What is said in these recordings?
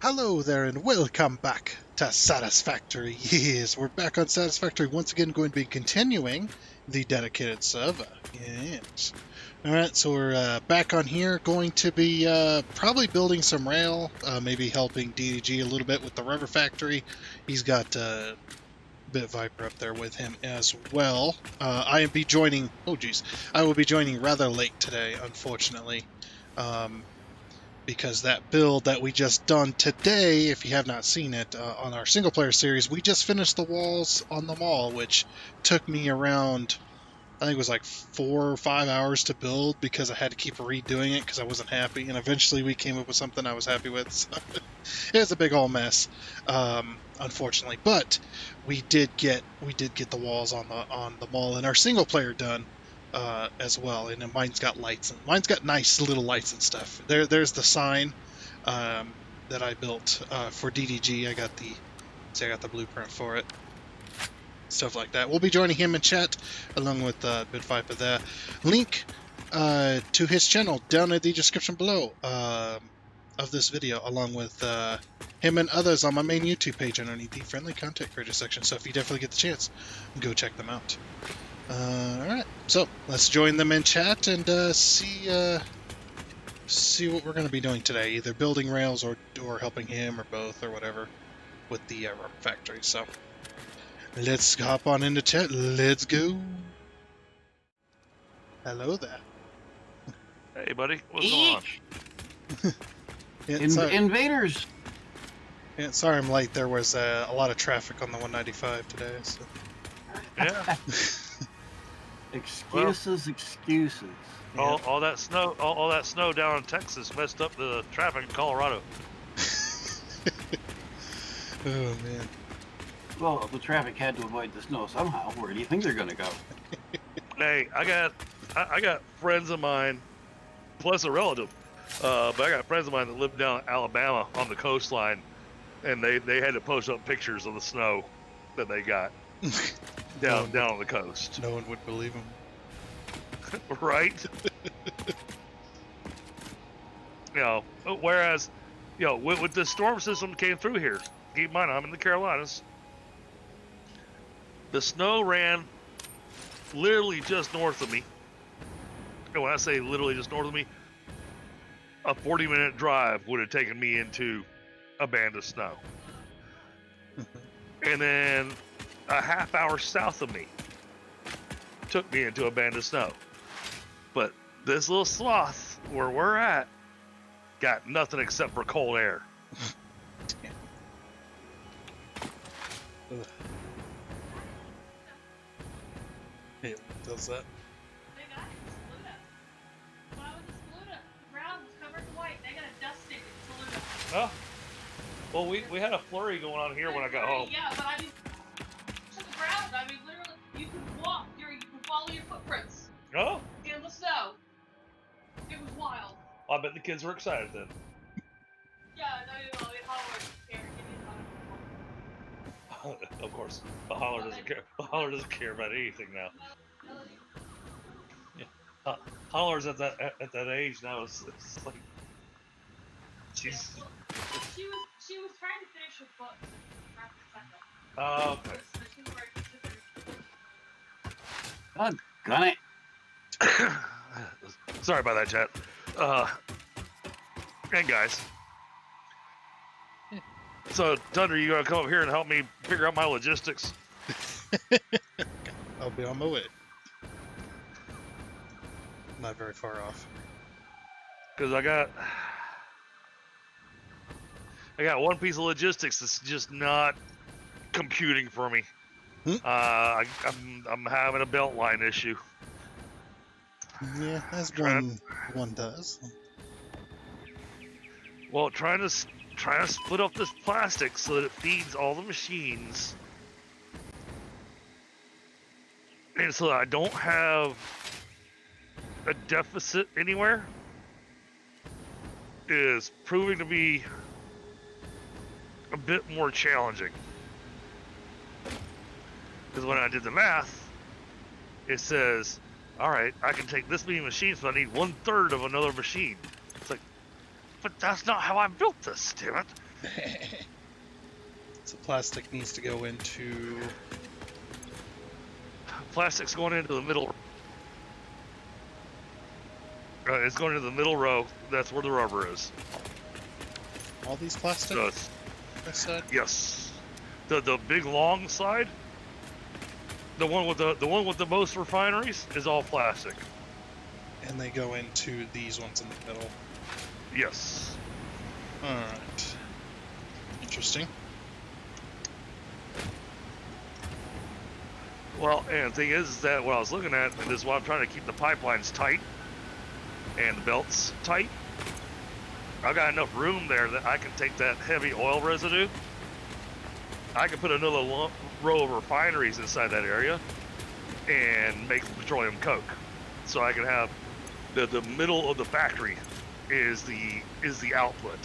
Hello there and welcome back to Satisfactory. Yes, we're back on Satisfactory once again, going to be continuing the dedicated server. Yes. Alright, so we're back on here, going to be probably building some rail, maybe helping DDG a little bit with the rubber factory. He's got Bit Viper up there with him as well. I will be joining rather late today, unfortunately. Because that build that we just done today, if you have not seen it, on our single player series, we just finished the walls on the mall, which took me around, I think it was like 4 or 5 hours to build because I had to keep redoing it because I wasn't happy, and eventually we came up with something I was happy with. So it was a big old mess, unfortunately, but we did get the walls on the mall and our single player done. As well, and mine's got lights and mine's got nice little lights and stuff. There's the sign that I built for DDG. I got the blueprint for it, stuff like that. We'll be joining him in chat along with Bit Viper there. Link to his channel down in the description below of this video, along with him and others on my main YouTube page underneath the friendly content creator section. So if you definitely get the chance, go check them out. Alright, so let's join them in chat and see what we're going to be doing today. Either building rails or helping him, or both, or whatever, with the rubber factory. So let's hop on into chat. Let's go. Hello there. Hey, buddy. What's going on? Yeah, Invaders. Yeah, sorry I'm late. There was a lot of traffic on the 195 today. So. Yeah. Excuses. All that snow, all that snow down in Texas messed up the traffic in Colorado. Oh man. Well, the traffic had to avoid the snow somehow. Where do you think they're going to go? Hey, I got friends of mine, plus a relative, but I got friends of mine that live down in Alabama on the coastline, and they had to post up pictures of the snow that they got down on the coast. No one would believe them. Right? Whereas, with the storm system came through here, keep in mind, I'm in the Carolinas. The snow ran literally just north of me. And when I say literally just north of me, a 40-minute drive would have taken me into a band of snow. And then a half hour south of me took me into a band of snow. But this little sloth where we're at got nothing except for cold air. Yeah, does that? They got it in Saluda. When I was in Saluda, the ground was covered in white. They got a dust stick in Saluda. Oh. Well, we had a flurry going on here when I got home. Yeah, but I mean, to the ground. I mean, literally, you can walk. You can follow your footprints Oh. in the snow. It was wild. I bet the kids were excited then. Yeah, no, Holler scared. Of course, the holler doesn't care. The holler doesn't care about anything now. Yeah, Holler's at that age now. It's like she's. Well, she was trying to finish her book. Oh, okay. Gun it. Sorry about that, chat. And guys. So, Thunder, you gonna come up here and help me figure out my logistics? I'll be on my way. Not very far off. Because I got one piece of logistics that's just not computing for me. I'm having a belt line issue. Yeah, as one does. Well, trying to split up this plastic so that it feeds all the machines, and so that I don't have a deficit anywhere, is proving to be a bit more challenging. Because when I did the math, it says, all right, I can take this many machines, but I need 1/3 of another machine. It's like, but that's not how I built this, damn it. So plastic needs to go into. Plastic's going into the middle. It's going into the middle row. That's where the rubber is. All these plastic. So it's, I said. yes, the big long side, the one with the most refineries is all plastic. And they go into these ones in the middle. Yes. All right. Interesting. Well, and the thing is that what I was looking at, and this is why I'm trying to keep the pipelines tight and the belts tight. I've got enough room there that I can take that heavy oil residue. I can put another row of refineries inside that area and make petroleum coke. So I can have the middle of the factory is the output.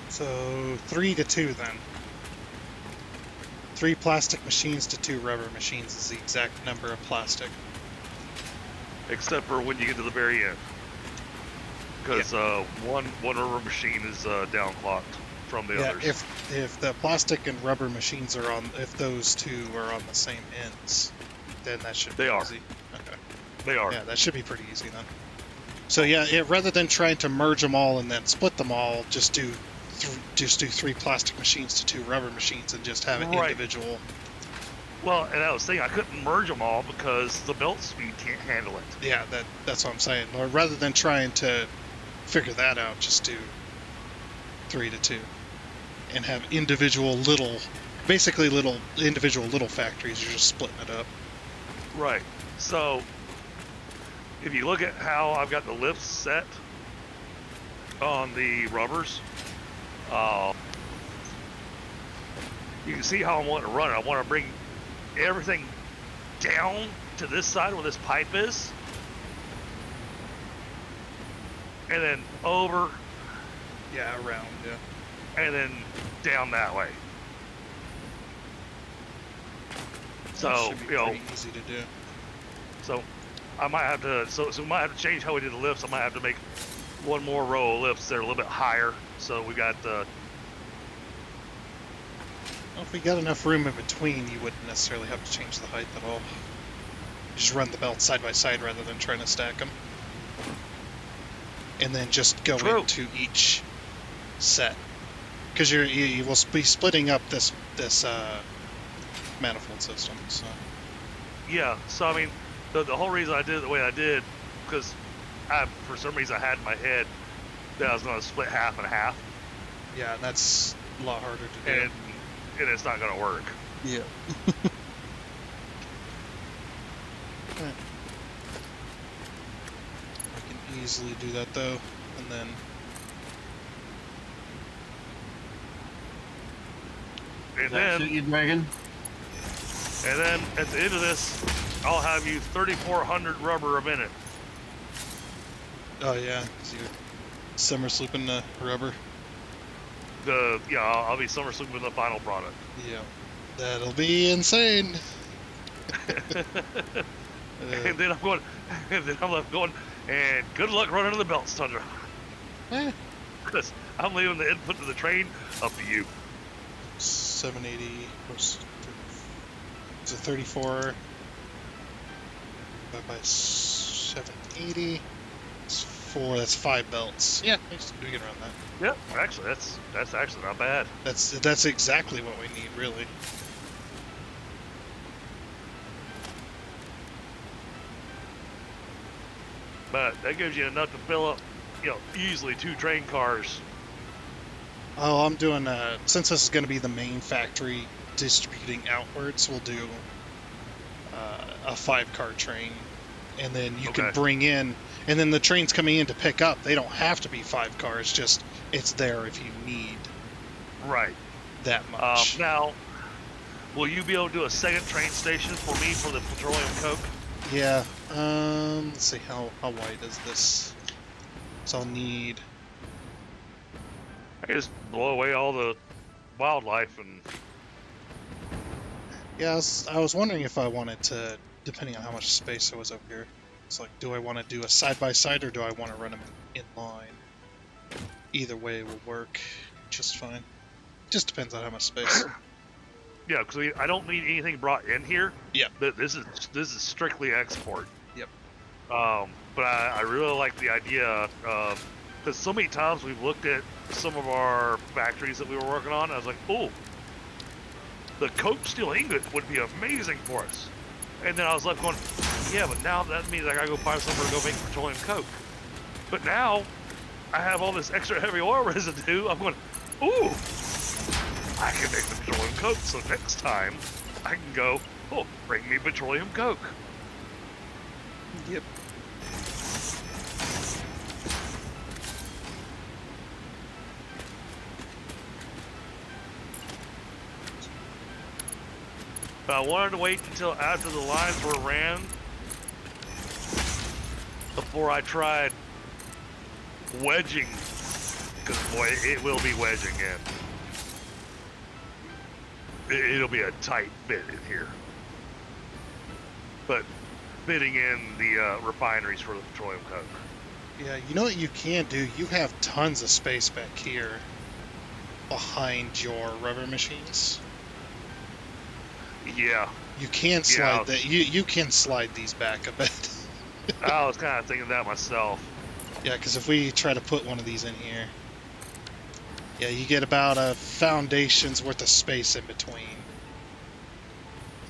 So 3 to 2 then. 3 plastic machines to 2 rubber machines is the exact number of plastic. Except for when you get to the very end. Because one rubber machine is downclocked from the others. If the plastic and rubber machines are on, if those 2 are on the same ends, then that should be easy. Okay. They are. Yeah, that should be pretty easy then. So yeah, rather than trying to merge them all and then split them all, just do 3 plastic machines to 2 rubber machines and just have it individual. Well, and I was saying I couldn't merge them all because the belt speed can't handle it. Yeah, that's what I'm saying. Or rather than trying to figure that out, just do 3 to 2 and have individual little factories. You're just splitting it up. Right. So if you look at how I've got the lifts set on the rubbers, you can see how I want to run it. I want to bring everything down to this side where this pipe is, and then over, around, and then down that way. So should be pretty easy to do. So I might have to. So we might have to change how we do the lifts. I might have to make one more row of lifts that are a little bit higher. So we got the. Well, if we got enough room in between, you wouldn't necessarily have to change the height at all. You just run the belts side by side rather than trying to stack them. And then just go into each set. Because you will be splitting up this manifold system. So. Yeah, so I mean, the whole reason I did it the way I did, because for some reason I had in my head that I was going to split half and half. Yeah, and that's a lot harder to do. And it's not going to work. Yeah. I can easily do that though, and then. And then, suit you, Dragon? And then at the end of this, I'll have you 3,400 rubber a minute. Oh yeah, so you're summer slooping the rubber. I'll be summer sleeping with the final product. Yeah, that'll be insane. And then I'm left going, and good luck running to the belts, Tundra. Because I'm leaving the input to the train up to you. 780 it's a 34 by 780. It's 4. That's 5 belts. Yeah, we can run that. Yep, actually, that's actually not bad. That's exactly what we need, really. But that gives you enough to fill up, easily 2 train cars. Oh, I'm doing, since this is going to be the main factory distributing outwards, we'll do a 5-car train. And then you can bring in, and then the trains coming in to pick up, they don't have to be 5 cars, just it's there if you need that much. Now, will you be able to do a second train station for me for the petroleum coke? Yeah, let's see, how wide is this? So I'll need... just blow away all the wildlife and Yeah, I was wondering if I wanted to, depending on how much space there was over here. It's like, do I want to do a side by side or do I want to run them in line? Either way will work just fine. Just depends on how much space. yeah, because I don't need anything brought in here. Yeah. This is strictly export. Yep. But I really like the idea of, because so many times we've looked at some of our factories that we were working on. I was like, oh, the coke steel ingot would be amazing for us. And then I was left going, yeah, but now that means I gotta go find somewhere to go make petroleum coke. But now I have all this extra heavy oil residue. I'm going, ooh, I can make the petroleum coke. So next time I can go, oh, bring me petroleum coke. Yep. But I wanted to wait until after the lines were ran before I tried wedging, because boy, it will be wedging in. It'll be a tight bit in here. But fitting in the refineries for the petroleum coke. Yeah, you know what you can do? You have tons of space back here behind your rubber machines. Yeah, You can slide that. You can slide these back a bit. I was kind of thinking that myself. Yeah, because if we try to put one of these in here, yeah, you get about a foundation's worth of space in between.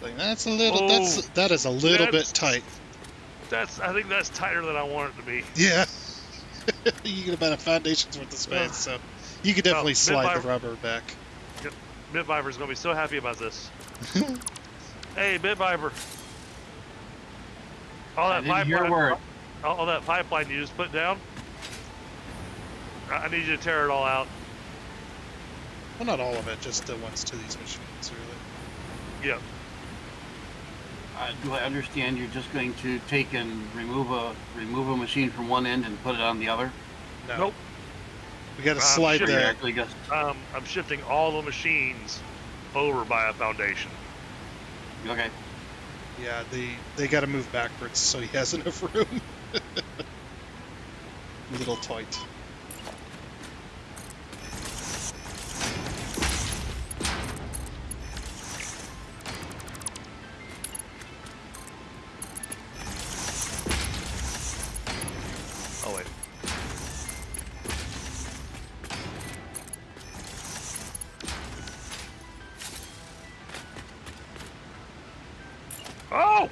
Like, that's a little. That is a little bit tight. I think that's tighter than I want it to be. Yeah. You get about a foundation's worth of space, so you could definitely slide the rubber back. Yep. Bitviper's gonna be so happy about this. Hey, Bitviper. All that pipeline. All that pipeline you just put down. I need you to tear it all out. Well, not all of it, just the ones to these machines, really. Yep. Do I understand you're just going to take and remove a machine from one end and put it on the other? No. Nope. We got to slide the. I'm shifting all the machines over by a foundation. Okay. Yeah, they got to move backwards so he has enough room. Little tight. Oh wait. Oh!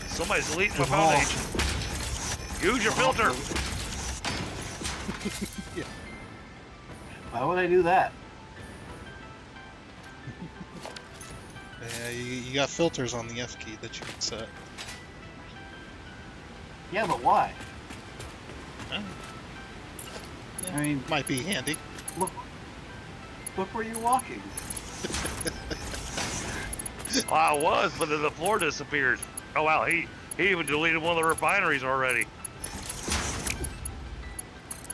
Somebody's deleting my foundation. Use your filter. Yeah. Why would I do that? Yeah, you got filters on the F key that you can set. Yeah, but why? Yeah, I mean, might be handy. look where you're walking. Well, I was, but then the floor disappeared. Oh wow, he even deleted one of the refineries already.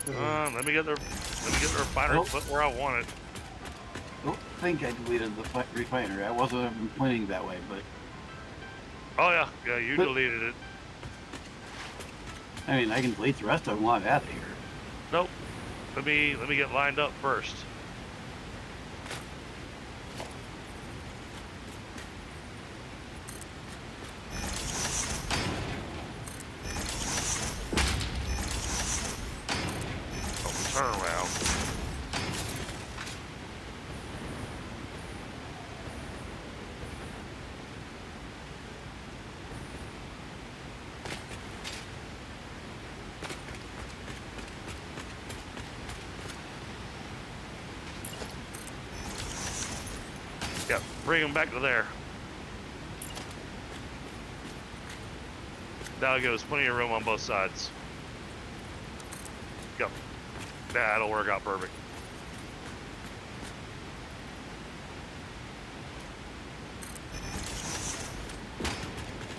Let me get the refinery put where I want it. I don't think I deleted the refinery. I wasn't pointing that way, but Oh yeah, you deleted it. I mean, I can delete the rest of them while I'm out of here. Nope. Let me get lined up first. Turn around. Yep, bring them back to there. That'll give us plenty of room on both sides. Yep. That'll work out perfect.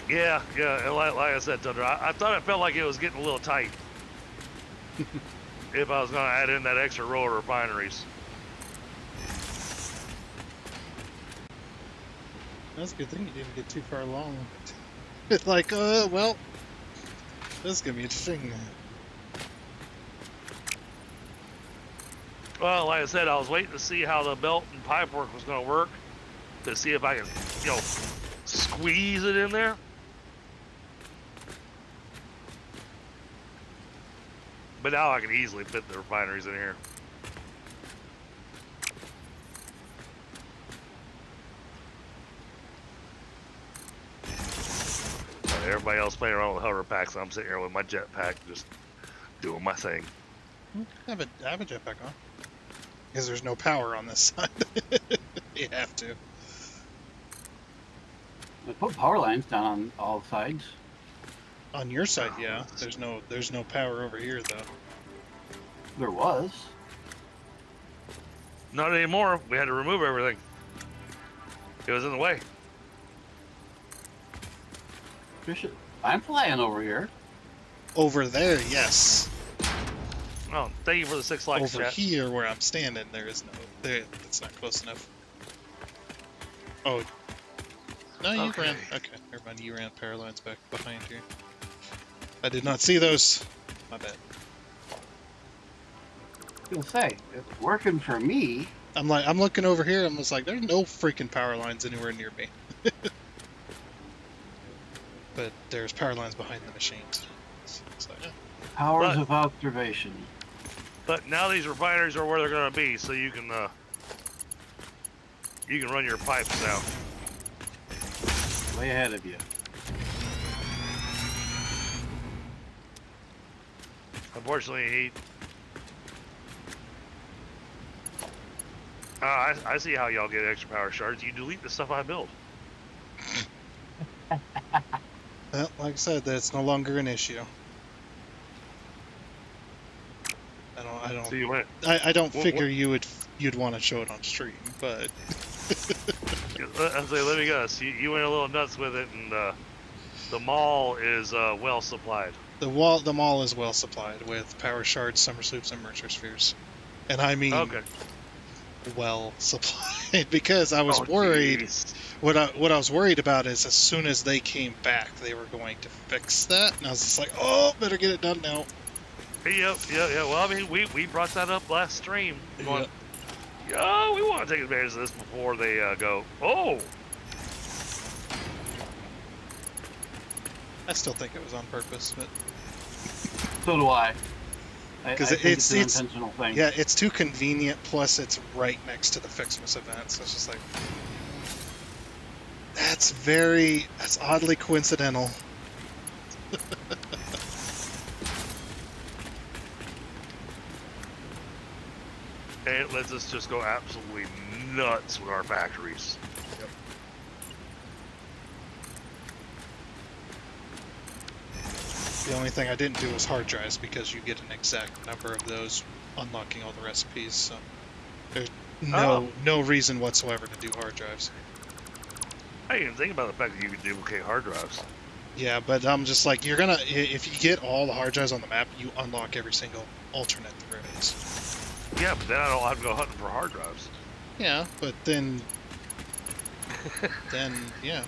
Yeah, and like I said, Thunder, I thought it felt like it was getting a little tight. if I was going to add in that extra row of refineries. That's a good thing you didn't get too far along. It's like, well, this is gonna be interesting. Well, like I said, I was waiting to see how the belt and pipe work was going to work to see if I could, squeeze it in there. But now I can easily fit the refineries in here. Everybody else playing around with hover packs. I'm sitting here with my jetpack, just doing my thing. I have a jetpack on. Because there's no power on this side. You have to. They put power lines down on all sides. On your side, yeah. There's no power over here though. There was. Not anymore. We had to remove everything. It was in the way. I'm flying over here. Over there, yes. Oh, thank you for the 6 likes, Over chat. here where I'm standing, there is no. That's not close enough. Oh. No, you Okay. ran. Okay, never mind. You ran power lines back behind you. I did not see those. My bad. I was gonna say, it's working for me. I'm looking over here. I'm just like, there's no freaking power lines anywhere near me. But there's power lines behind the machines. So it's like, Powers of observation. But now these refineries are where they're going to be, so you can run your pipes down. Way ahead of you. Unfortunately, I see how y'all get extra power shards. You delete the stuff I build. well, like I said, that's no longer an issue. I don't. So you went. I don't figure you'd want to show it on stream, but I say, let me guess. You went a little nuts with it, and the mall is well supplied. the mall is well supplied with power shards, summer sloops, and mercer spheres, and I mean Okay. well supplied because I was worried. Geez. What I was worried about is as soon as they came back, they were going to fix that, and I was just like, oh, better get it done now. Yep. Well, I mean, we brought that up last stream. Going, yeah, we want to take advantage of this before they go, oh. I still think it was on purpose, but So do I. because I think it's an intentional thing. yeah, it's too convenient. Plus, it's right next to the Fixmas event, so it's just like that's oddly coincidental. And it lets us just go absolutely nuts with our factories. The only thing I didn't do was hard drives because you get an exact number of those unlocking all the recipes. So there's no reason whatsoever to do hard drives. I didn't even think about the fact that you could duplicate hard drives. Yeah, but I'm just like, if you get all the hard drives on the map, you unlock every single alternate there is. Yeah, but then I don't have to go hunting for hard drives. Yeah, but then yeah.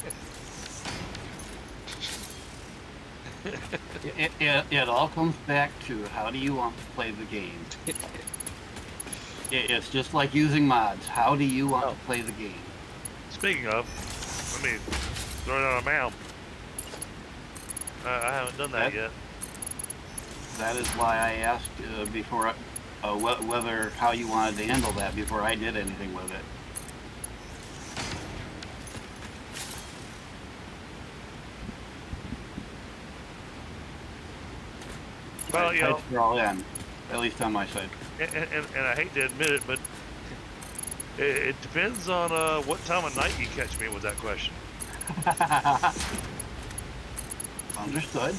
It all comes back to how do you want to play the game. It's just like using mods. How do you want to play the game? Speaking of, let me throw it on a map. I haven't done that yet. That is why I asked before whether how you wanted to handle that before I did anything with it. Well, you know, Types are all in, at least on my side. and I hate to admit it, but it depends on what time of night you catch me with that question. Understood.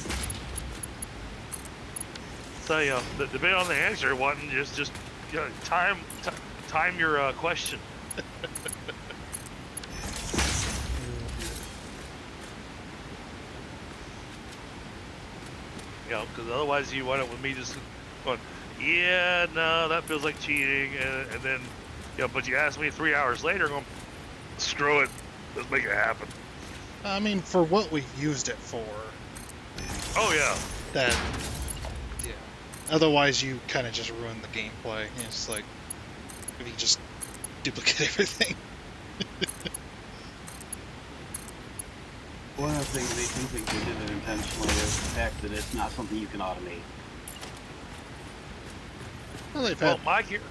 So, you know, depending on the answer, wasn't just time your question. You know, because otherwise you wind up with me just going, yeah, no, that feels like cheating. And then, but you asked me 3 hours later, I'm going, screw it, let's make it happen. I mean, for what we used it for, Oh yeah. that, yeah. Otherwise, you kind of just ruin the gameplay. It's like, if you just duplicate everything. One of the things they do think they did it intentionally is the fact that it's not something you can automate. Well, they've Well, had,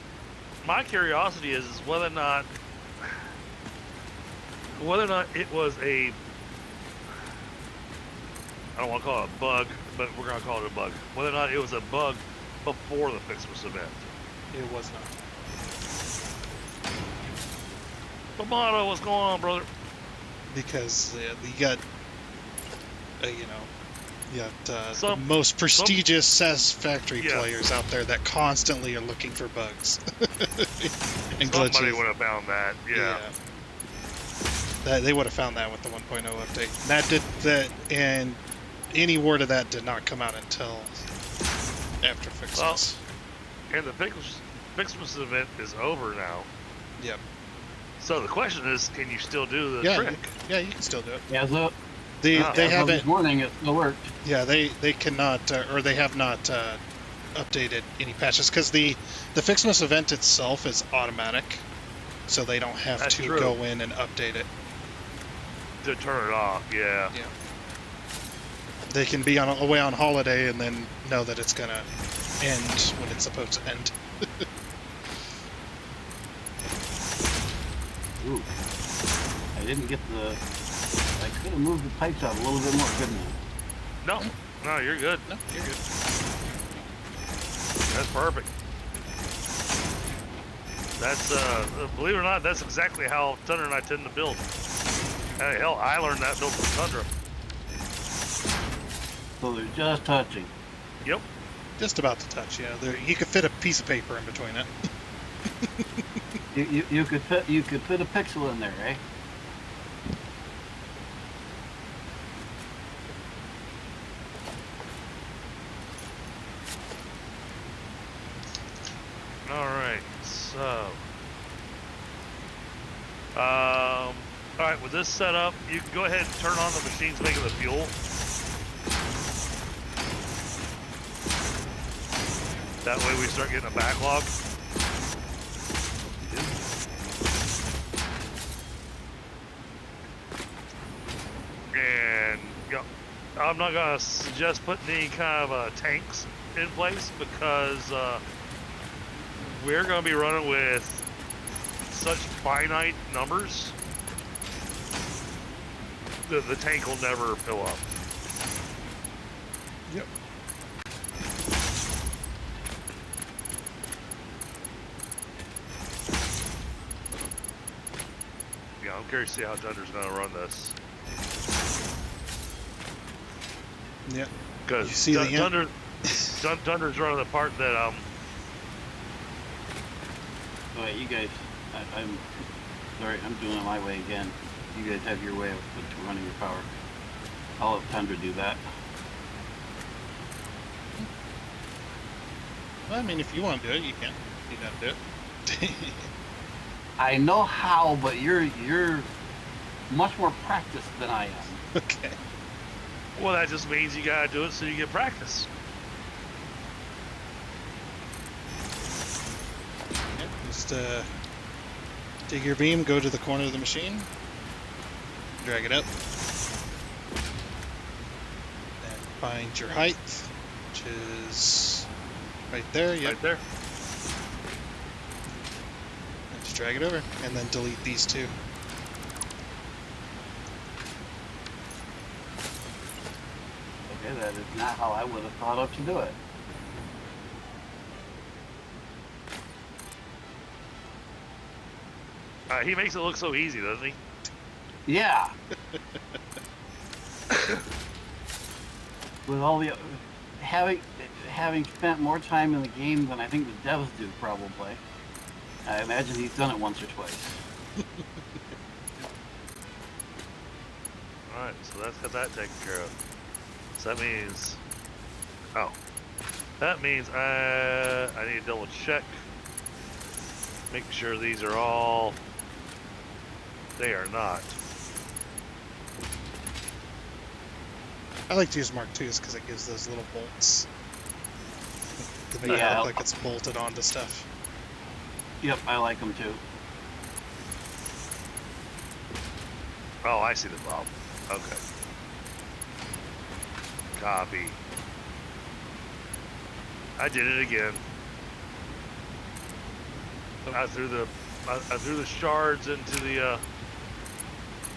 my curiosity is whether or not it was a, I don't want to call it a bug, but we're going to call it a bug. Whether or not it was a bug before the Fixmas event. it was not. Tomato, what's going on, brother? Because you got, you got the Some- most prestigious Satisfactory Yeah. players out there that constantly are looking for bugs and Somebody glitches. would have found that. Yeah. That they would have found that with the 1.0 update. That did that, and any word of that did not come out until after Fixmas. And the Fixmas event is over now. Yep. So the question is, can you still do the Yeah, trick? you can still do it. As of, They Ah, as of this haven't. morning, it still worked. Yeah, they cannot, or they have not updated any patches because the Fixmas event itself is automatic, so they don't have That's to true. go in and update it. To turn it off, yeah. Yeah. They can be away on holiday and then know that it's gonna end when it's supposed to end. Ooh. I didn't get the... I could have moved the pipes out a little bit more, couldn't I? No, you're good. No, you're good. That's perfect. That's believe it or not, that's exactly how Thunder and I tend to build. Hey, hell, I learned that build from Tundra. So they're just touching. Yep. Just about to touch. Yeah, you could fit a piece of paper in between it. You could fit a pixel in there, eh? All right. So, all right. With this setup, you can go ahead and turn on the machines making the fuel. That way, we start getting a backlog. And I'm not gonna suggest putting any kind of tanks in place because we're gonna be running with such finite numbers that the tank will never fill up. Yep. Yeah, I'm curious to see how Thunder's gonna run this. Yeah. Because You see the end? Thunder's running the part that All right, you guys. I'm sorry. I'm doing it my way again. You guys have your way of running your power. I'll let Tundra do that. Well, I mean, if you want to do it, you can. You gotta do it. I know how, but you're much more practiced than I am. Okay. well, that just means you gotta do it so you get practice. Yeah, just take your beam, go to the corner of the machine, drag it up, and find your height, which is right there. Yep. Right there. And just drag it over, and then delete these two. Okay, that is not how I would have thought of to do it. He makes it look so easy, doesn't he? Yeah. With all the having spent more time in the game than I think the devs do, probably. I imagine he's done it once or twice. Alright, so that's got that taken care of. So that means... Oh. That means I need to double check. Make sure these are all. They are not. I like to use Mark IIs because it gives those little bolts to make it Yeah. look like it's bolted onto stuff. Yep, I like them too. Oh, I see the problem. Okay. Copy. I did it again. I threw the shards into the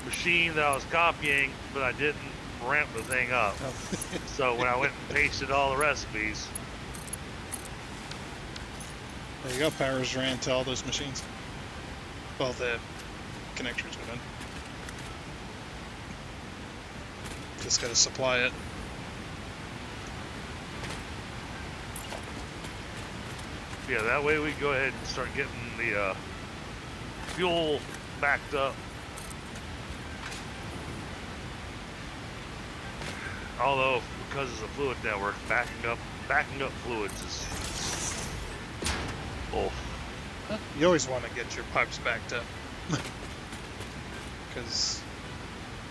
machine that I was copying, but I didn't ramp the thing up. Oh. So when I went and pasted all the recipes, There you go, powers ran to all those machines. Well, the connectors went in. Just gotta supply it. yeah, that way we go ahead and start getting the fuel backed up. Although, because it's a fluid network, backing up fluids is oh. You always want to get your pipes backed up. Because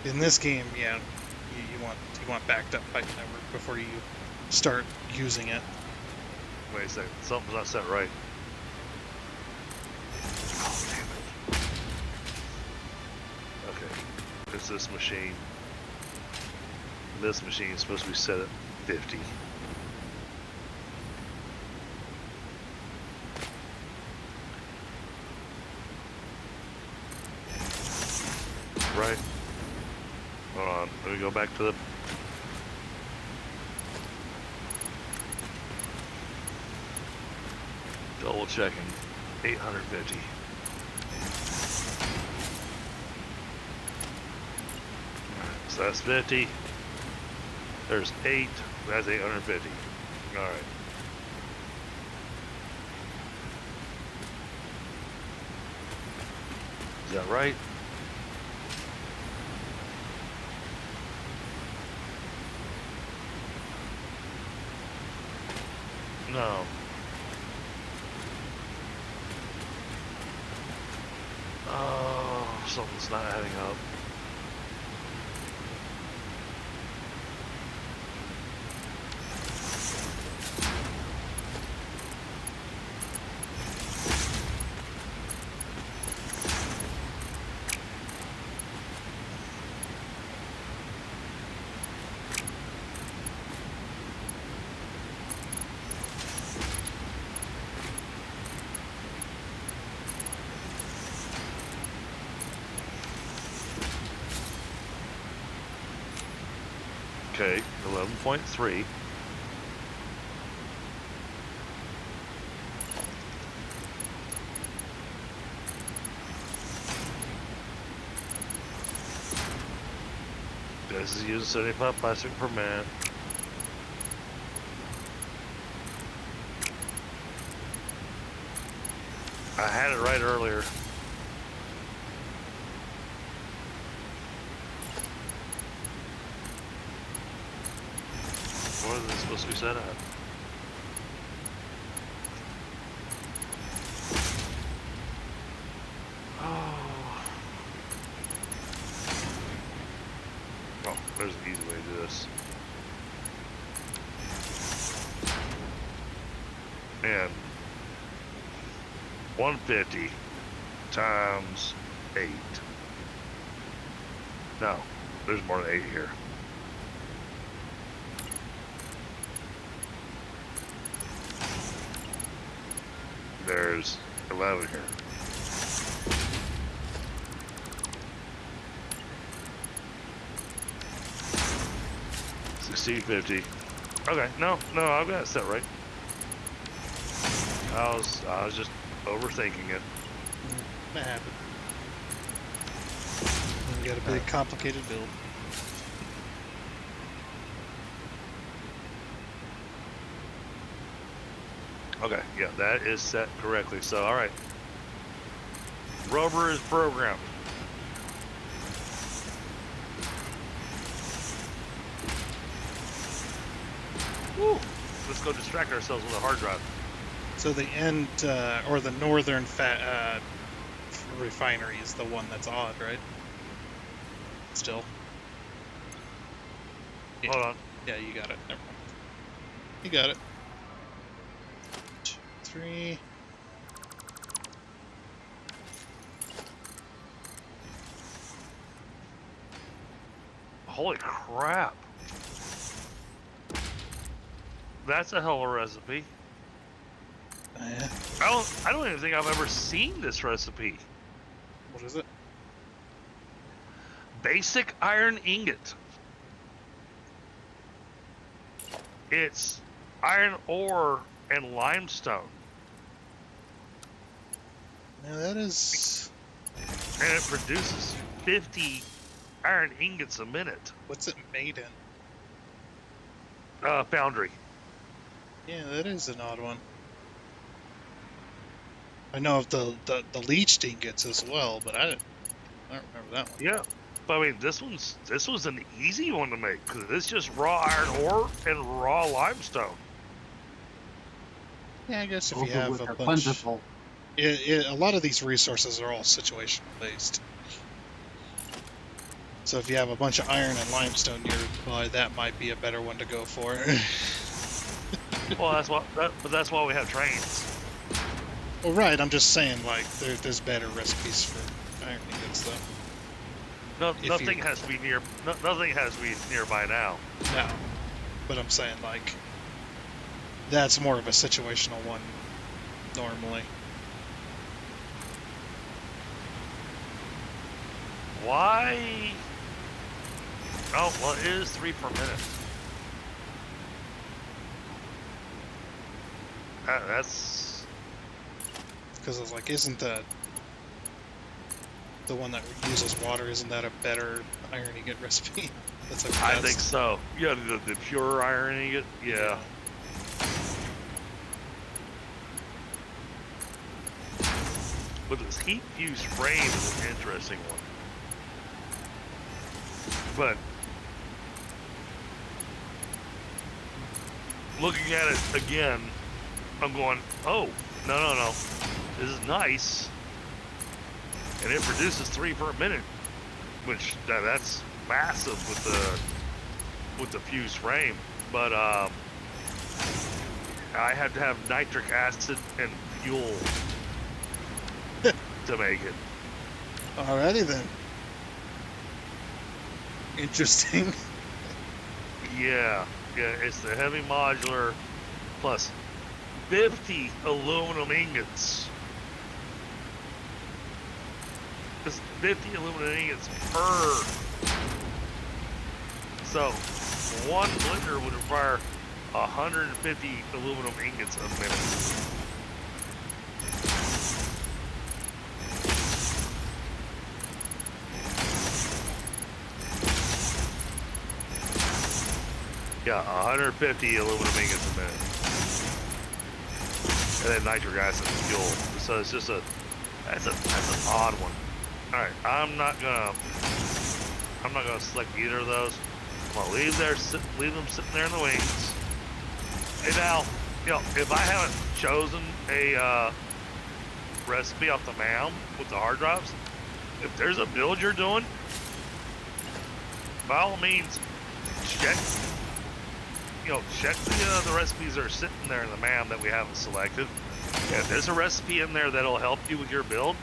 in this game, yeah, you want backed up pipe network before you start using it. Wait a second, something's not set right. Oh, damn it. Okay, it's this machine. This machine is supposed to be set at 50. Right. Hold on, let me go back to the... Double checking. 850. Alright, so that's 50. There's 8. That's 850. Alright. Is that right? No. Oh, something's not adding up. Okay, 11.3. This is using 75 plastic per minute. I had it right earlier. What is this supposed to be set at? Oh, there's an easy way to do this. And 150 times 8. No, there's more than 8 here. There's 11 here. $16.50. Okay, no, I've got it set right. I was just overthinking it. That happened. You got a big, complicated build. Okay, yeah, that is set correctly. So, all right. Rover is programmed. Woo! let's go distract ourselves with a hard drive. So the end or the northern refinery is the one that's odd, right? Still. Yeah. Hold on. Yeah, you got it. Never mind. You got it. 2, 3. Holy crap. That's a hell of a recipe. Yeah. I don't even think I've ever seen this recipe. What is it? Basic iron ingot. It's iron ore and limestone. Now that is. And it produces 50 iron ingots a minute. What's it made in? Foundry. Yeah, that is an odd one. I know of the leached ingots as well, but I don't remember that one. Yeah. But I mean, this was an easy one to make because it's just raw iron ore and raw limestone. Yeah, I guess if you Also have with a our bunch, plentiful. a lot of these resources are all situational based. So if you have a bunch of iron and limestone nearby, that might be a better one to go for. Well, that's why we have trains. Well, right. I'm just saying, like, there's better recipes for iron ingots, though. Nothing has to be nothing has to be nearby now. No, but I'm saying, like, that's more of a situational one normally. Why? Oh, well, it is 3 per minute. That's Because I was like, isn't the one that uses water, isn't that a better iron ingot recipe? That's like I think so. Yeah, the pure iron ingot. Yeah. But this heat fused frame is an interesting one. But looking at it again, I'm going, oh, no. This is nice. And it produces 3 per minute, which that's massive with the fused frame. But I had to have nitric acid and fuel to make it. Alrighty then. Interesting. Yeah, it's the heavy modular plus 50 aluminum ingots. It's 50 aluminum ingots per. So one blender would require 150 aluminum ingots a minute. Yeah, 150 aluminum ingots a minute. And then nitric acid and fuel. So it's just that's an odd one. Alright, I'm not gonna select either of those. I'm gonna leave them sitting there in the wings. And now, if I haven't chosen a recipe off the MAM with the hard drives, if there's a build you're doing, by all means, check the recipes that are sitting there in the MAM that we haven't selected. And if there's a recipe in there that'll help you with your build,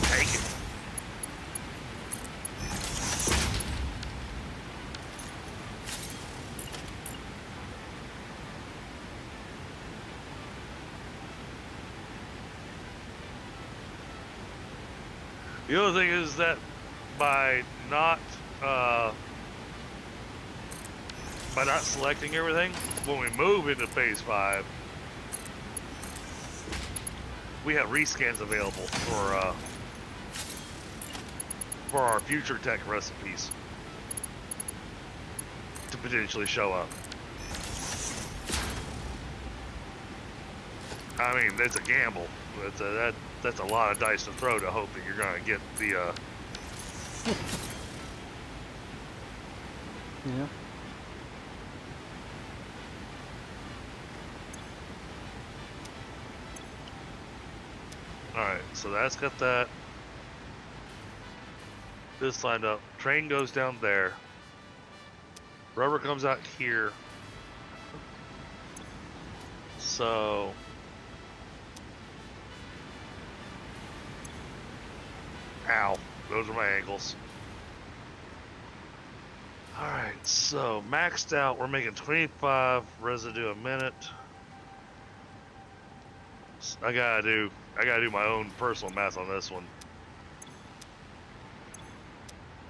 take it. The other thing is that by not selecting everything, when we move into phase 5, we have rescans available for our future tech recipes to potentially show up. I mean, it's a gamble. That's a lot of dice to throw to hope that you're gonna get the Yeah. so that's got that. This lined up. Train goes down there. Rubber comes out here. So ow, those are my ankles. Alright, so maxed out, we're making 25 residue a minute. I gotta do my own personal math on this one.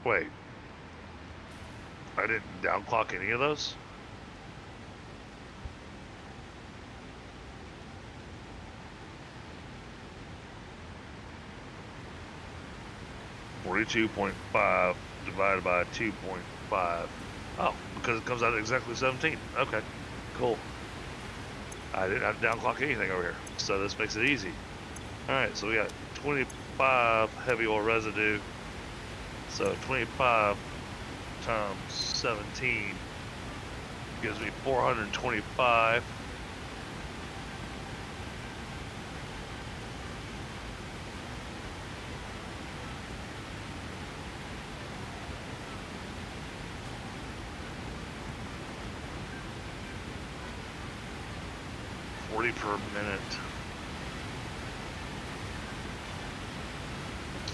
Wait. I didn't downclock any of those? $42.5 divided by 2.5. Oh, because it comes out at exactly 17. Okay, cool. I didn't have to downclock anything over here, so this makes it easy. Alright, so we got 25 heavy oil residue. So 25 times 17 gives me 425. $40 per minute.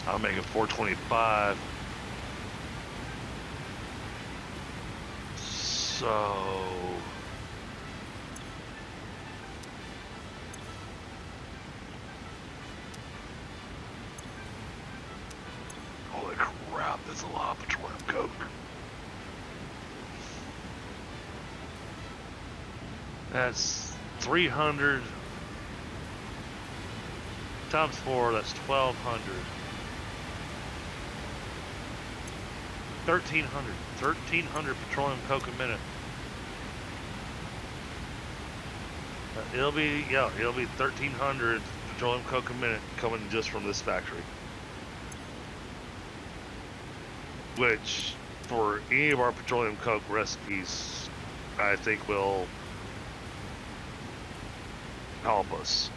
I'll make it 425. So holy crap, that's a lot of petroleum coke. That's 300 times 4, that's 1,200. 1,300 petroleum coke a minute. It'll be 1,300 petroleum coke a minute coming just from this factory. Which, for any of our petroleum coke recipes, I think will help us.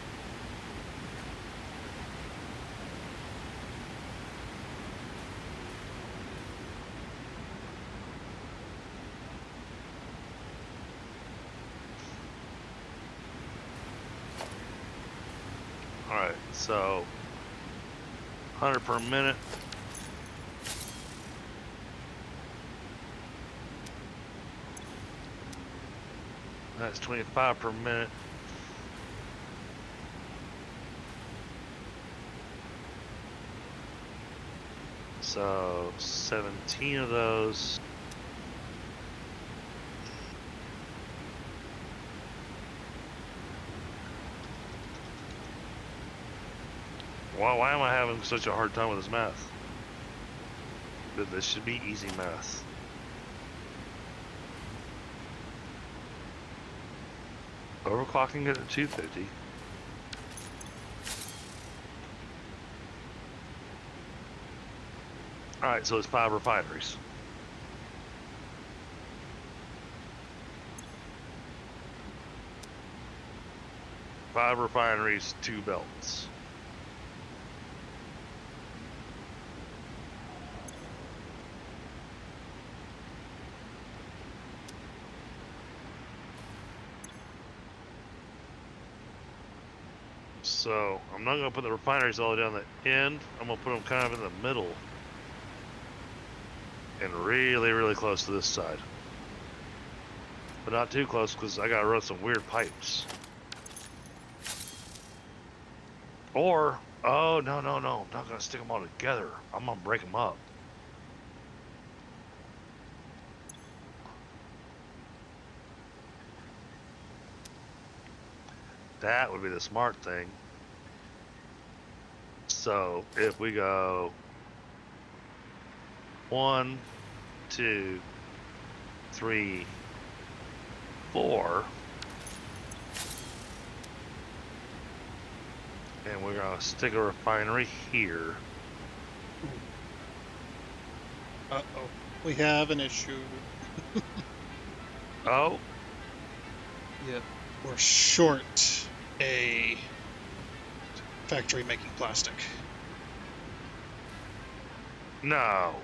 Alright, so 100 per minute. That's 25 per minute. So 17 of those. Why am I having such a hard time with this math? This should be easy math. Overclocking it at 250. Alright, so it's 5 refineries. Five refineries, 2 belts. So I'm not going to put the refineries all the way down the end. I'm going to put them kind of in the middle. And really, really close to this side. But not too close because I got to run some weird pipes. Or, oh, no. I'm not going to stick them all together. I'm going to break them up. That would be the smart thing. So if we go 1, 2, 3, 4, and we're gonna stick a refinery here. Uh-oh. We have an issue. Oh, Yep. We're short a factory making plastic. No.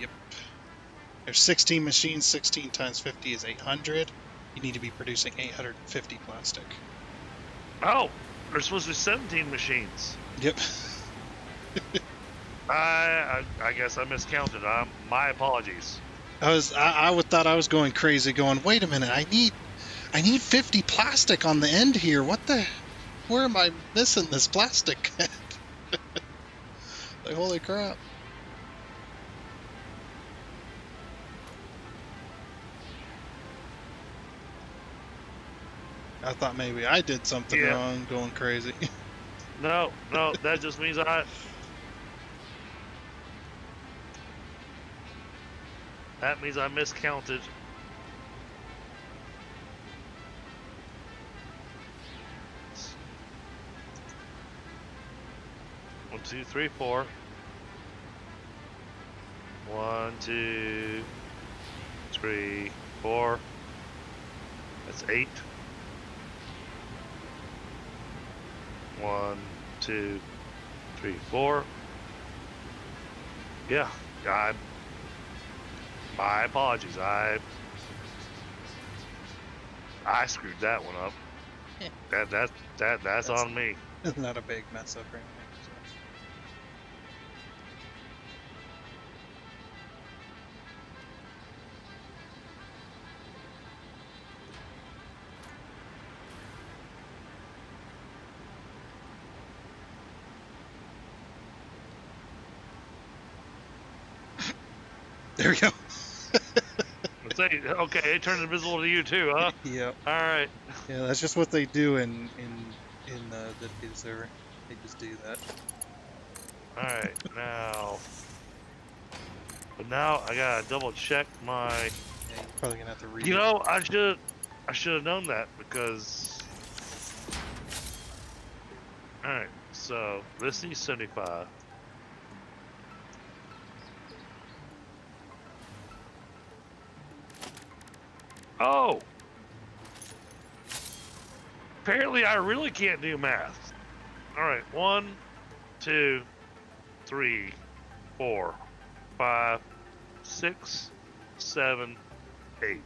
Yep. There's 16 machines. 16 times 50 is 800. You need to be producing 850 plastic. Oh, there's supposed to be 17 machines. Yep. I guess I miscounted. My apologies. I thought I was going crazy, going, wait a minute, I need 50 plastic on the end here. Where am I missing this plastic? Like, holy crap. I thought maybe I did something Yeah. wrong, going crazy. No, that just means That means I miscounted. One, two, three, four. 1, 2, 3, 4. That's 8. 1, 2, 3, 4. Yeah, my apologies. I screwed that one up. That's on me. It's not a big mess up or anything. There we go. Okay, it turned invisible to you too, huh? Yep. All right. Yeah, that's just what they do in the data server. They just do that. All right, now I gotta double check my. Yeah, you're probably gonna have to read You it. know, I should have known that because. All right, so this needs 75. Oh. Apparently, I really can't do math. All right, 1, 2, 3, 4, 5, 6, 7, 8.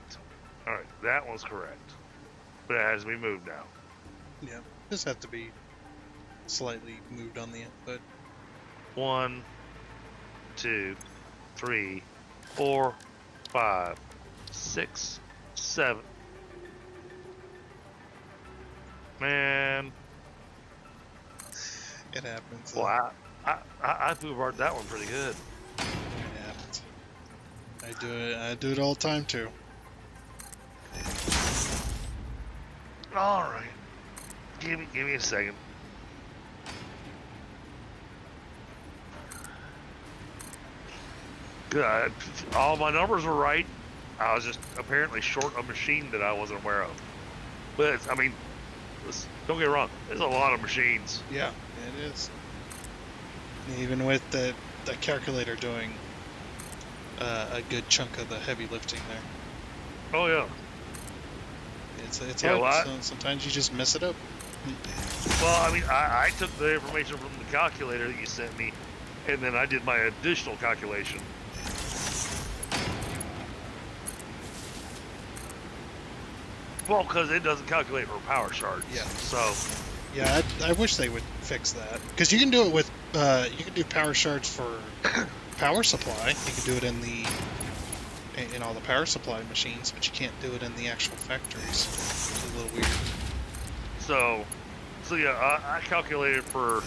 All right, that one's correct, but it has to be moved now. Yeah, just have to be slightly moved on the input. 1, 2, 3, 4, 5, 6, 7. Man, It happens. well, I foobarred that one pretty good. It happens. I do it all the time too. All right, give me a second. Good. All my numbers were right. I was just apparently short a machine that I wasn't aware of. But don't get me wrong. There's a lot of machines. Yeah, it is. Even with the calculator doing a good chunk of the heavy lifting there. Oh yeah. It's Yeah, hard. Sometimes you just mess it up. Well, I took the information from the calculator that you sent me, and then I did my additional calculation. Well, because it doesn't calculate for power shards. Yeah. So. Yeah, I wish they would fix that, because you can do it with you can do power shards for power supply. You can do it in all the power supply machines, but you can't do it in the actual factories. It's a little weird. So yeah, I calculated for.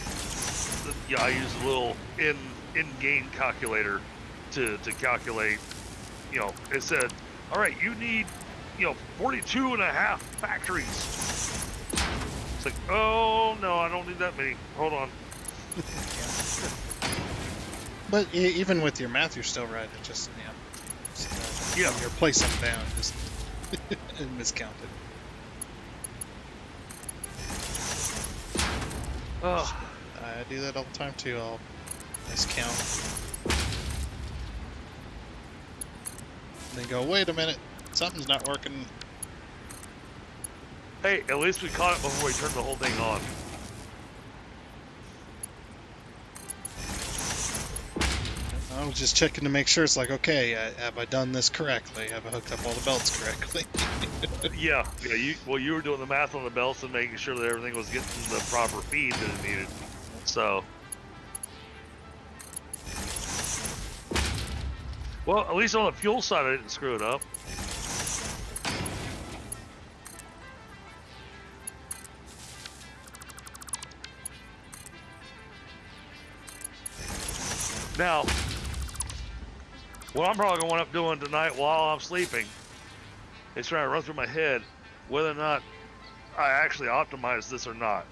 Yeah, I used a little in-game calculator to calculate. You know, it said, all right, you need 42 and a half factories. It's like, oh no, I don't need that many. Hold on. But even with your math, you're still right. It just Yeah. When you're placing them down, just miscounted. Oh. I do that all the time too. I'll miscount. And then go, wait a minute, something's not working. Hey, at least we caught it before we turned the whole thing on. I was just checking to make sure. It's like, okay, have I done this correctly? Have I hooked up all the belts correctly? Yeah. You were doing the math on the belts and making sure that everything was getting the proper feed that it needed. So, well, at least on the fuel side, I didn't screw it up. Now, what I'm probably going to end up doing tonight while I'm sleeping is trying to run through my head whether or not I actually optimize this or not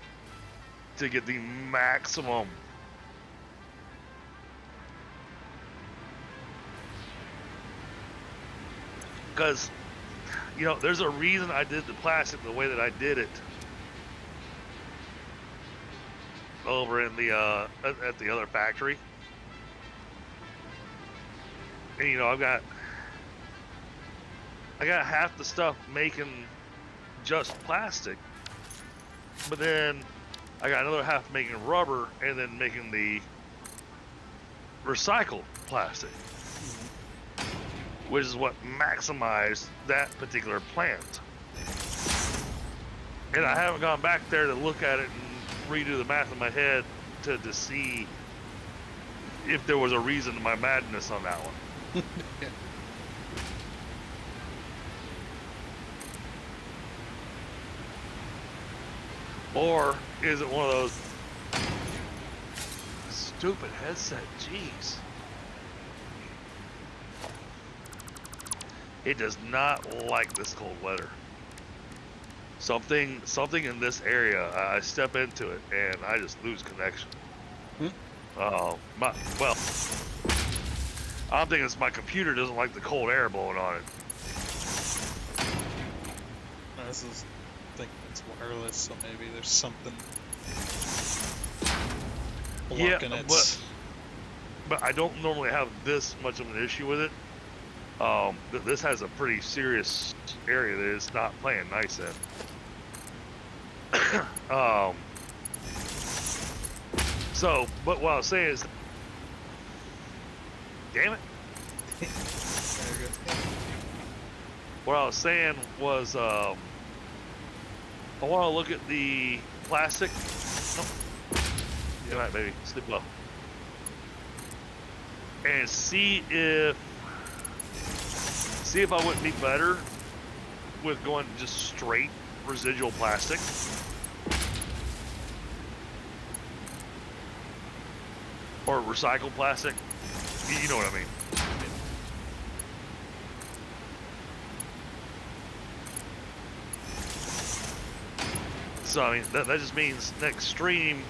to get the maximum. Because, there's a reason I did the plastic the way that I did it over in the at the other factory. And I got half the stuff making just plastic, but then I got another half making rubber and then making the recycled plastic, which is what maximized that particular plant. And I haven't gone back there to look at it and redo the math in my head to see if there was a reason to my madness on that one. Or is it one of those stupid headset? Jeez. It does not like this cold weather. Something in this area, I step into it and I just lose connection. I'm thinking it's my computer doesn't like the cold air blowing on it. I think it's wireless, so maybe there's something blocking it. But I don't normally have this much of an issue with it. This has a pretty serious area that it's not playing nice in. But what I was saying is, damn it. There you go. What I was saying was, I want to look at the plastic. Good night, baby. Sleep well. And see if I wouldn't be better with going just straight residual plastic. Or recycled plastic. You know what I mean. So, I mean, that just means next stream,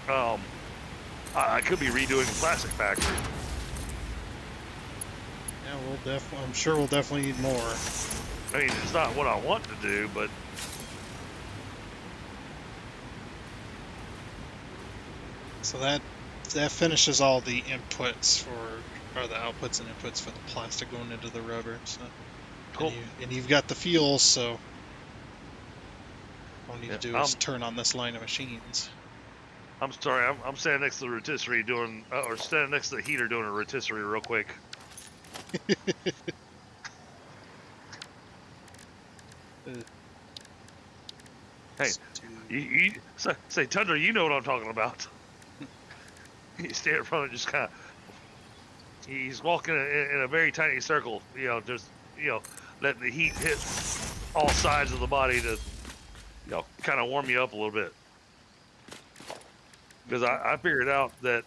I could be redoing the plastic factory. Yeah, I'm sure we'll definitely need more. I mean, it's not what I want to do, but So that finishes all the inputs or the outputs and inputs for the plastic going into the rubber. So cool. And you've got the fuel, so all we need to do is I'm turn on this line of machines. I'm sorry, I'm standing next to the rotisserie doing, or standing next to the heater doing a rotisserie real quick. Hey, you say Tundra, you know what I'm talking about. You stay in front of just kind of, he's walking in a very tiny circle, just, letting the heat hit all sides of the body to, kind of warm you up a little bit. Because I figured out that,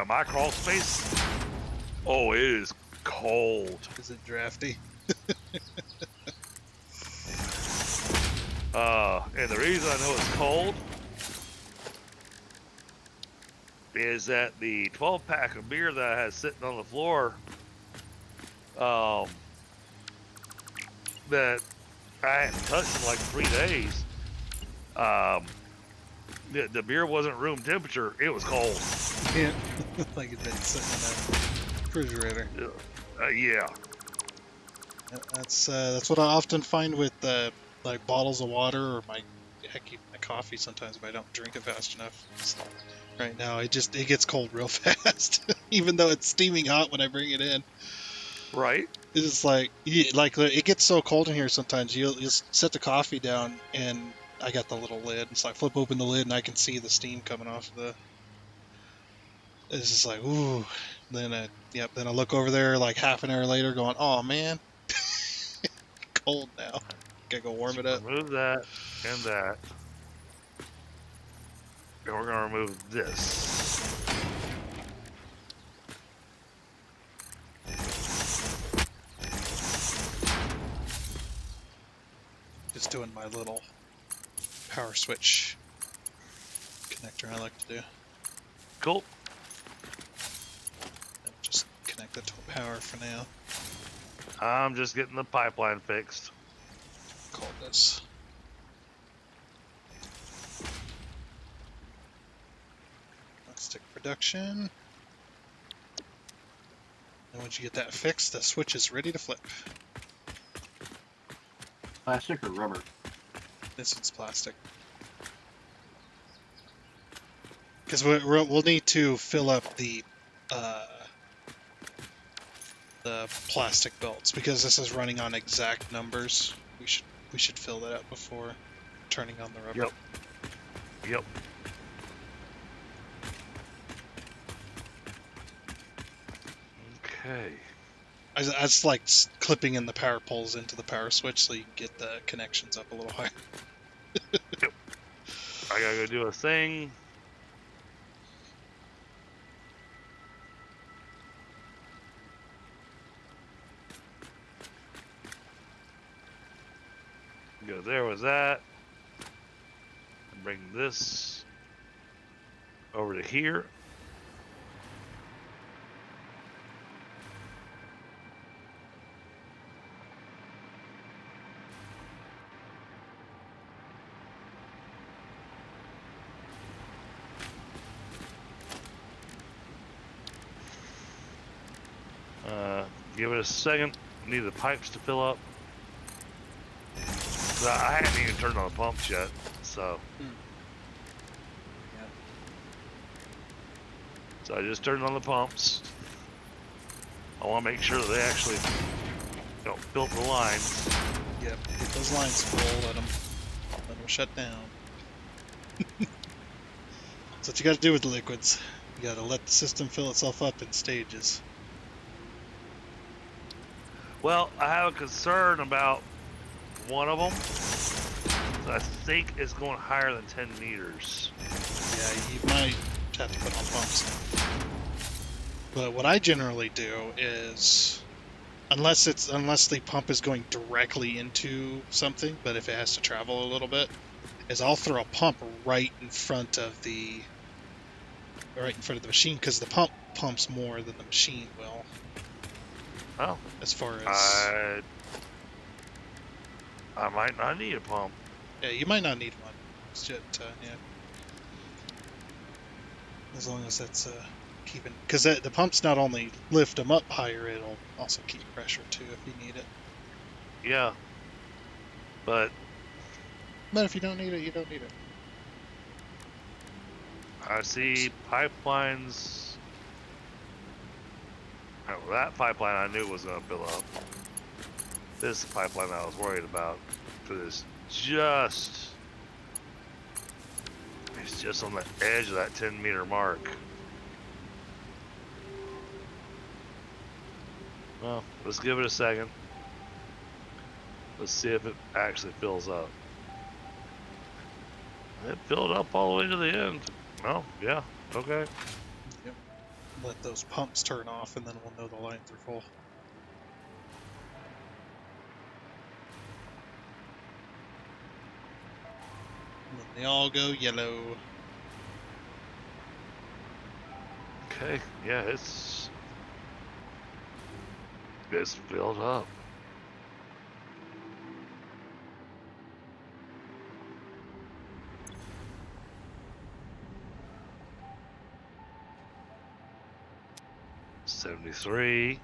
my crawl space, it is cold. Is it drafty? And the reason I know it's cold is that the 12-pack of beer that I had sitting on the floor, that I hadn't touched in like 3 days, the beer wasn't room temperature, it was cold. Yeah, like it'd been sitting in a refrigerator. Yeah. That's what I often find with like bottles of water or my heck, even my coffee sometimes if I don't drink it fast enough. Right now, it gets cold real fast, even though it's steaming hot when I bring it in. Right? It's just like it gets so cold in here sometimes. You'll set the coffee down, and I got the little lid. It's like flip open the lid, and I can see the steam coming off of the. It's just like ooh. Then I look over there like half an hour later, going, oh man, cold now. Gotta go warm it up. Remove that and that. And we're gonna remove this. Just doing my little power switch connector I like to do. Cool. And just connect it to the power for now. I'm just getting the pipeline fixed. Call this. Stick production. And once you get that fixed, the switch is ready to flip. Plastic or rubber? This is plastic. Because we'll need to fill up the plastic belts because this is running on exact numbers. We should fill that up before turning on the rubber. Yep. Okay. I just like clipping in the power poles into the power switch so you can get the connections up a little higher. Yep. I gotta go do a thing. Go there with that. And bring this over to here. Give it a second. Need the pipes to fill up. I hadn't even turned on the pumps yet, so. Yeah. So I just turned on the pumps. I want to make sure that they actually built the lines. Yep. Get those lines full. Let them shut down. That's what you got to do with the liquids. You got to let the system fill itself up in stages. Well, I have a concern about one of them. I think it's going higher than 10 meters. Yeah, you might have to put on pumps. But what I generally do is, unless the pump is going directly into something, but if it has to travel a little bit, is I'll throw a pump right in front of the machine because the pump pumps more than the machine will. Oh, As far as I might not need a pump. yeah, you might not need one. It's just yeah, as long as it's keeping because the pumps not only lift them up higher, it'll also keep pressure too if you need it. Yeah, but if you don't need it, you don't need it. I see pipelines. Oh, that pipeline I knew was going to fill up. This pipeline I was worried about because it's just on the edge of that 10-meter mark. Well, let's give it a second. Let's see if it actually fills up. It filled up all the way to the end. Oh, yeah, okay. Yep. Let those pumps turn off, and then we'll know the lines are full. And then they all go yellow. Okay, yeah, it's filled up. $73.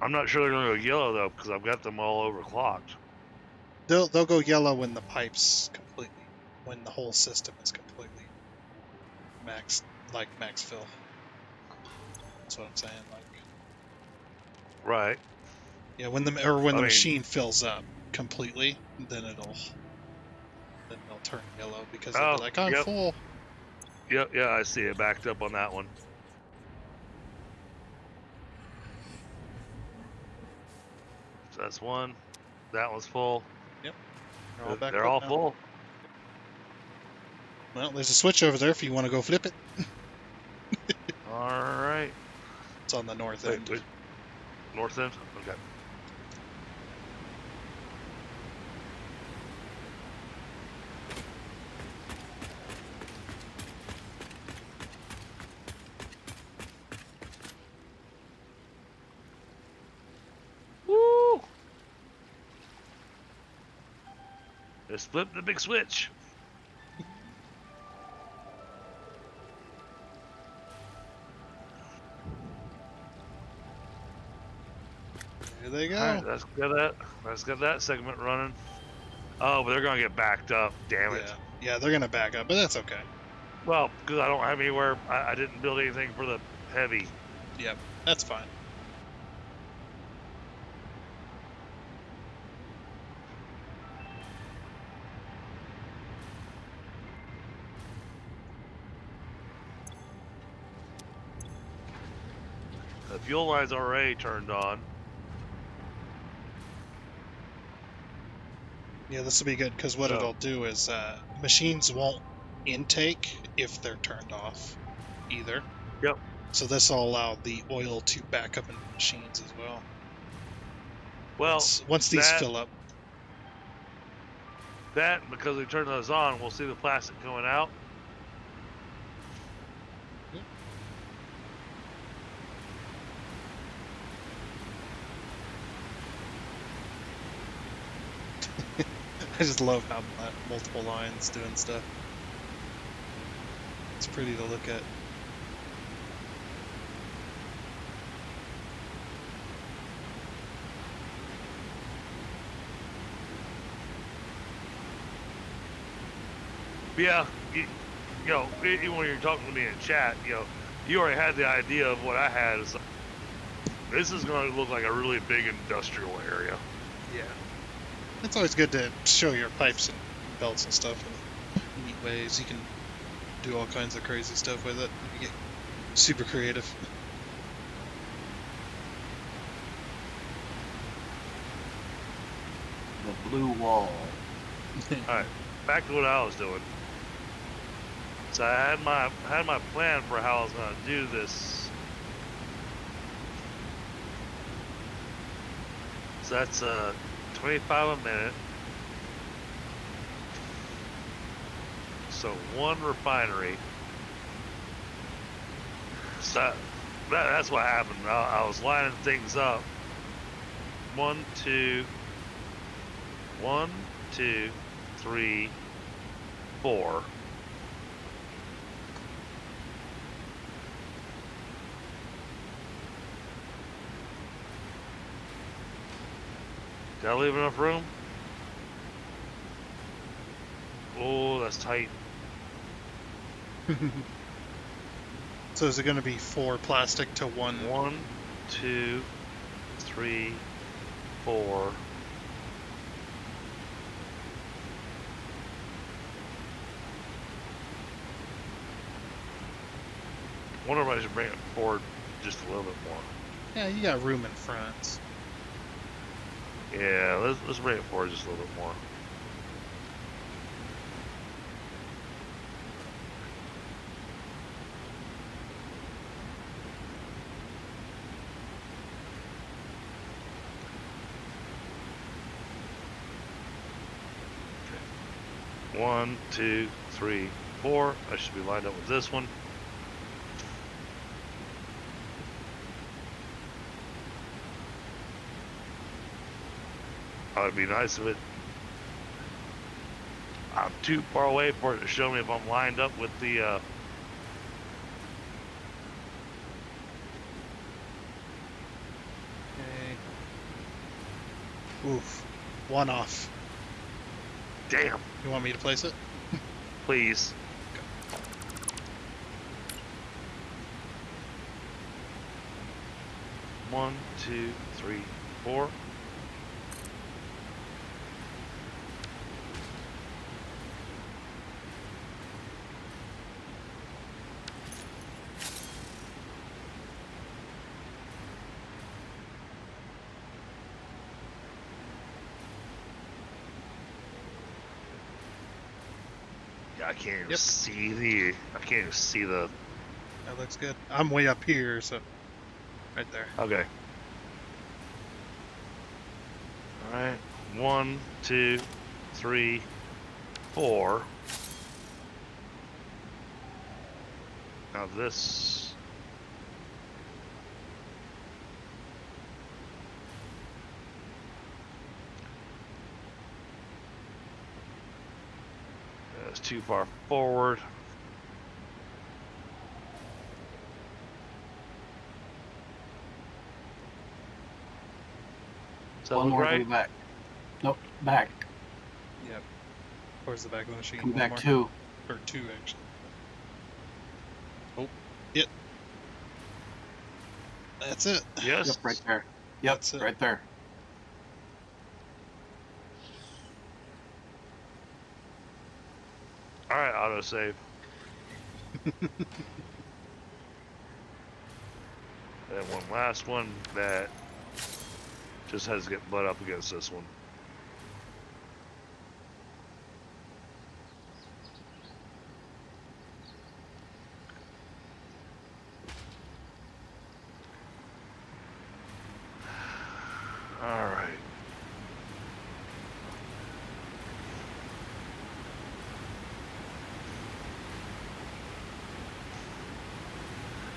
I'm not sure they're gonna go yellow though, because I've got them all overclocked. They'll go yellow when the when the whole system is completely max fill. That's what I'm saying. Like, Right. yeah, when the I mean, machine fills up completely, then they'll turn yellow because they'll be oh, like, I'm yep, full. yep, yeah, I see it backed up on that one. So that's one. That one's full. Yep, they're all backed They're up all now. full. Well, there's a switch over there if you want to go flip it. All right. It's on the north Wait, end. wait. North end? Okay. Woo! Just flip the big switch. There they go. All right, let's get that segment running. Oh, but they're gonna get backed up. Damn it. Yeah, they're gonna back up, but that's okay. Well, because I don't have anywhere. I didn't build anything for the heavy. Yep, that's fine. The fuel line's already turned on. Yeah, this will be good because what So, it'll do is machines won't intake if they're turned off either. yep. So this will allow the oil to back up into the machines as well. Well, Once these fill up. that because we turned those on, we'll see the plastic going out. Yep. I just love how multiple lines doing stuff. It's pretty to look at. Yeah, even when you're talking to me in chat, you already had the idea of what I had. It's like, this is going to look like a really big industrial area. Yeah. It's always good to show your pipes and belts and stuff in neat ways. You can do all kinds of crazy stuff with it. You get super creative. The blue wall. All right, back to what I was doing. So I had my plan for how I was going to do this. So that's 25 a minute. So one refinery. So that's what happened. I was lining things up. 1, 2, 3, 4. Did I leave enough room? Oh, that's tight. So is it going to be 4 plastic to 1? 1, 2, 3, 4. Wonder if I should bring it forward just a little bit more. Yeah, you got room in front. Yeah, let's bring it forward just a little bit more. Okay. 1, 2, 3, 4. I should be lined up with this one. It'd be nice if I'm too far away for it to show me if I'm lined up with the Okay. Oof. One off. Damn. You want me to place it? Please. One, two, three, four. Yeah, I can't even Yep. see the. I can't even see the. That looks good. I'm way up here, so right there. Okay. All right. One, two, three, four. Now this. That's too far forward. Does that One look more right? way back. Nope, back. Yep. Towards the back of the machine. Come One back more. 2. Or 2, actually. Oh, it. That's it. Yes. Yep, right there. Yep, That's it. right there. All right, autosave. And one last one that just has to get butt up against this one. All right.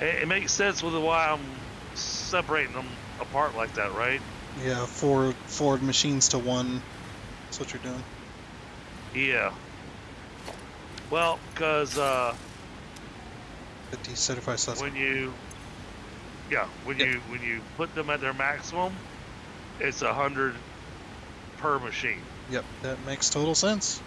It makes sense with why I'm separating them apart like that, right? Yeah, forward machines to 1. That's what you're doing. Yeah. Well, because 50 certified suspect. when you put them at their maximum, it's 100 per machine. Yep, that makes total sense.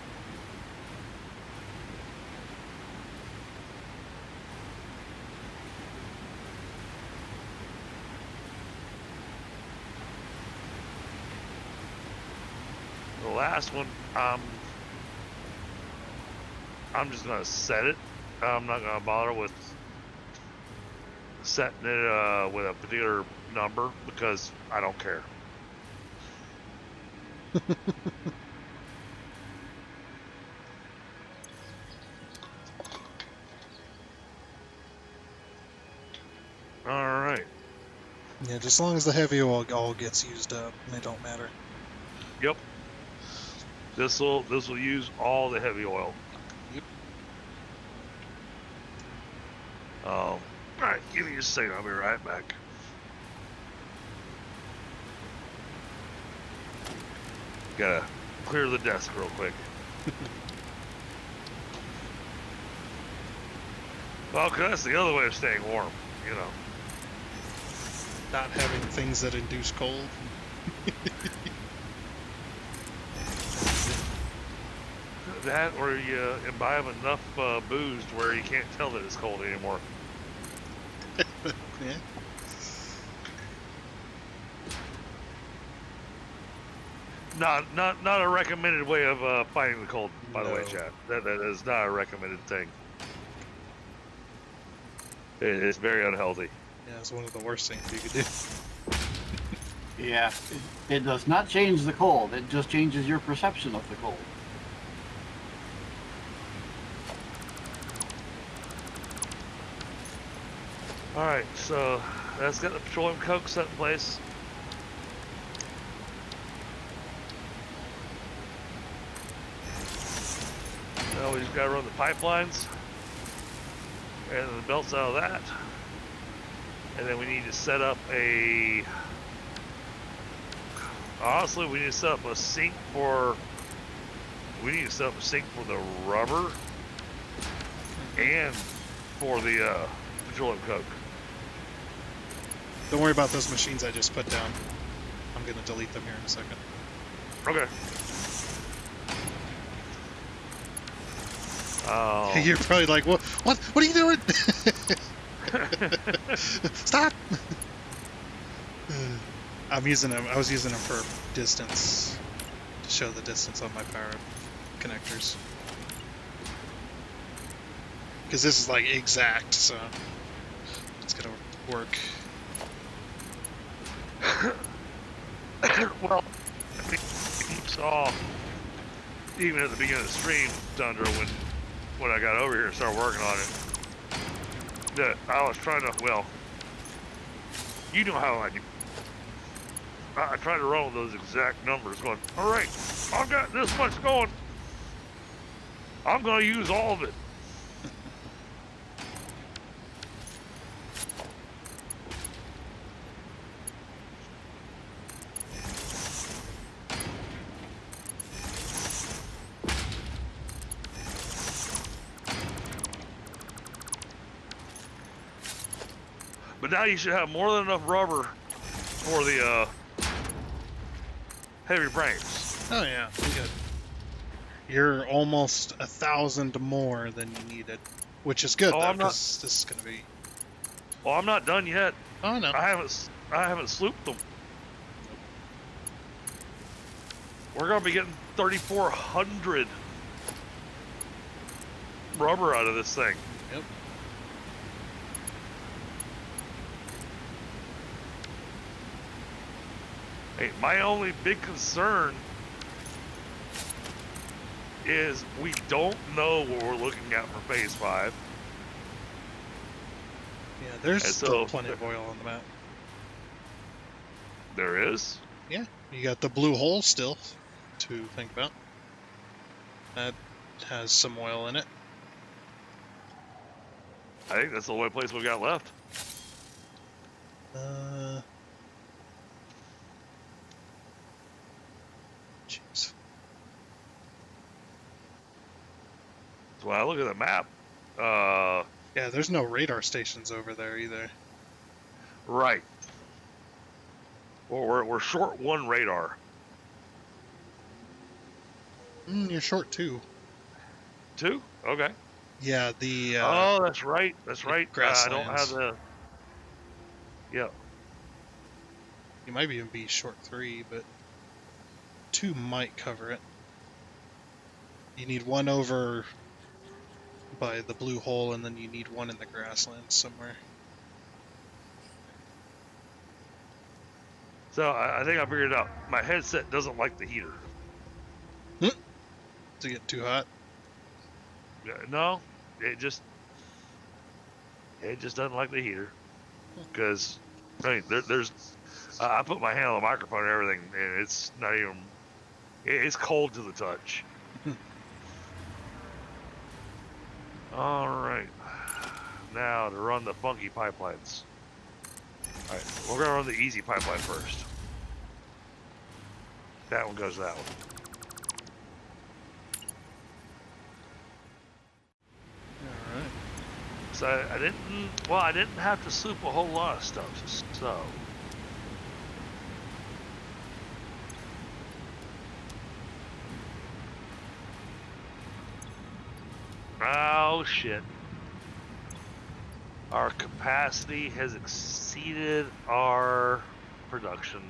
The last one, I'm just gonna set it. I'm not gonna bother with setting it with a particular number because I don't care. All right. Yeah, just as long as the heavy oil all gets used up, it don't matter. Yep. This will use all the heavy oil. Yep. All right. Give me a second. I'll be right back. Gotta clear the desk real quick. Well, 'cause that's the other way of staying warm, you know. Not having things that induce cold. That, or you imbibe enough booze to where you can't tell that it's cold anymore. Yeah. Not a recommended way of fighting the cold, by the way, No. chat. That is not a recommended thing. It's very unhealthy. Yeah, it's one of the worst things you could do. Yeah, it does not change the cold. It just changes your perception of the cold. All right, so that's got the petroleum coke set in place. Now we just gotta run the pipelines and the belts out of that, and then we need to set up a. Honestly, we need to set up a sink for. We need to set up a sink for the rubber and for the petroleum coke. Don't worry about those machines I just put down. I'm going to delete them here in a second. Okay. Oh. You're probably like, what are you doing? Stop! I was using them for distance, to show the distance on my power connectors. Because this is like exact, so it's gonna work. Well, I think you saw, even at the beginning of the stream, Thunder, when I got over here and started working on it, that I was trying to, well, you know how I do. I tried to run with those exact numbers, going, all right, I've got this much going. I'm going to use all of it. But now you should have more than enough rubber for the heavy frames. Oh yeah, good. You're almost 1,000 more than you needed, which is good though, because this is gonna be. Well, I'm not done yet. Oh no. I haven't slooped them. We're gonna be getting 3,400 rubber out of this thing. Yep. Hey, my only big concern is we don't know what we're looking at for phase 5. Yeah, there's And still so- plenty of oil on the map. There is. Yeah, you got the blue hole still to think about. That has some oil in it. I think that's the only place we got left. Jeez. So when I look at the map, Yeah, there's no radar stations over there either. right. Well, we're short one radar. You're short two. 2? Okay. Yeah, the Oh, that's right. That's right. I don't have grasslands. the. Yeah. You might even be short 3, but 2 might cover it. You need 1 over by the blue hole, and then you need 1 in the grasslands somewhere. So I think I figured it out. My headset doesn't like the heater. To get too hot. No, it just doesn't like the heater. Because I mean, there's I put my hand on the microphone and everything, and it's not even. It's cold to the touch. All right, now to run the funky pipelines. All right, we're gonna run the easy pipeline first. That one goes that one. Alright. So I didn't have to sloop a whole lot of stuff. So. Oh shit. Our capacity has exceeded our production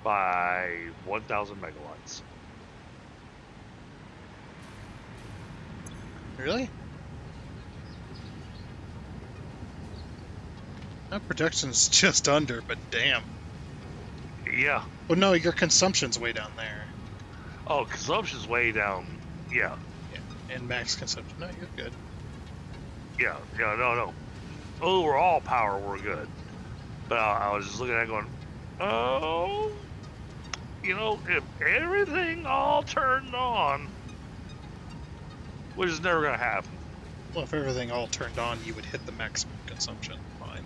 by 1,000 megawatts. Really? My projection's just under, but damn. Yeah. Well, no, your consumption's way down there. Oh, consumption's way down. Yeah. Yeah, and max consumption. No, you're good. Yeah. Yeah. No. Overall power, we're good. But I was just looking at it going, oh, if everything all turned on, which is never going to happen. Well, if everything all turned on, you would hit the maximum consumption. Fine.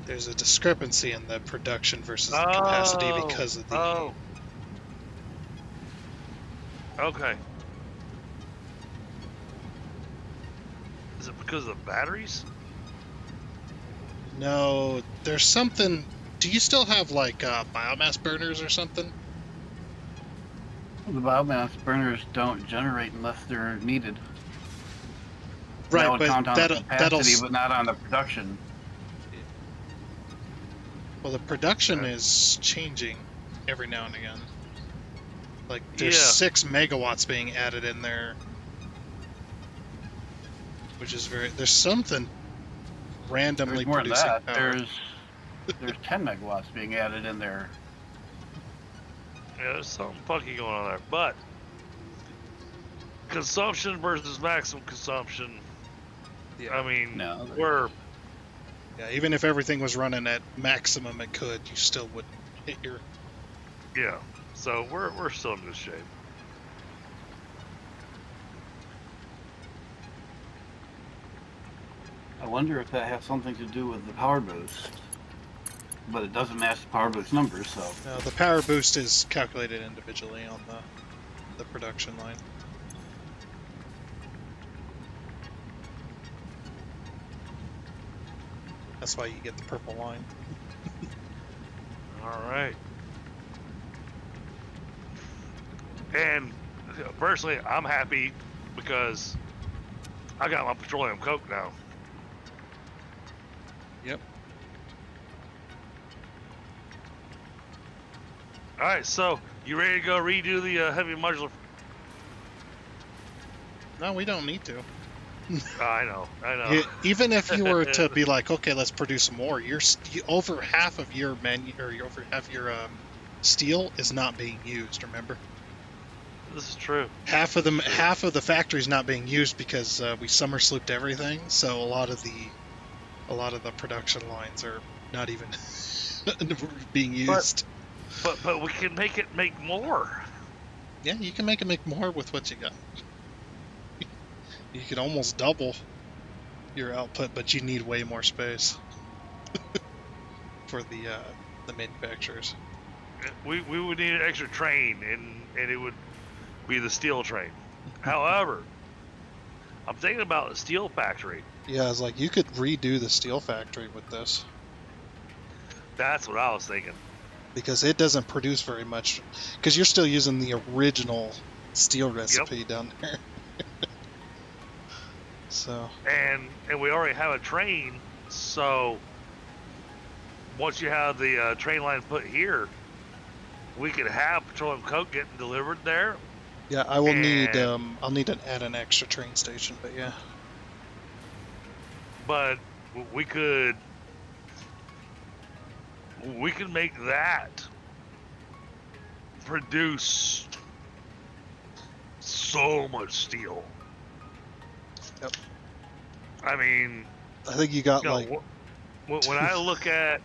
There's a discrepancy in the production versus the capacity because of the... Oh. Okay. Is it because of the batteries? No, there's something. Do you still have like biomass burners or something? The biomass burners don't generate unless they're needed. That Right, would but count on the capacity, that'll. but not on the production. Well, the production Okay. is changing every now and again. Like there's Yeah. 6 megawatts being added in there, which is very. There's something randomly There's more than producing that. power. There's 10 megawatts being added in there. Yeah, there's something funky going on there. But consumption versus maximum consumption. I mean, No, we're Yeah, even if everything was running at maximum it could, you still wouldn't hit your. yeah. So we're still in good shape. I wonder if that has something to do with the power boost. But it doesn't match the power boost numbers, so. No, the power boost is calculated individually on the production line. That's why you get the purple line. All right. And personally, I'm happy because I got my petroleum coke now. Yep. All right, so you ready to go redo the heavy modular? No, we don't need to. I know. Even if you were to be like, okay, let's produce more, over half of your over half your steel is not being used. Remember, This is true. half of the factory's not being used because we summer slooped everything. So a lot of the production lines are not even being used. But we can make it make more. Yeah, you can make it make more with what you got. You could almost double your output, but you need way more space for the manufacturers. We would need an extra train, and it would be the steel train. However, I'm thinking about the steel factory. Yeah, it's like you could redo the steel factory with this That's what I was thinking. because it doesn't produce very much because you're still using the original steel recipe down there. So And we already have a train, so once you have the train line put here, we could have petroleum coke getting delivered there. yeah, I will need And- I'll need to add an extra train station, but yeah. But we could make that produce so much steel. Yep. I mean, I think you got you know, like when I look at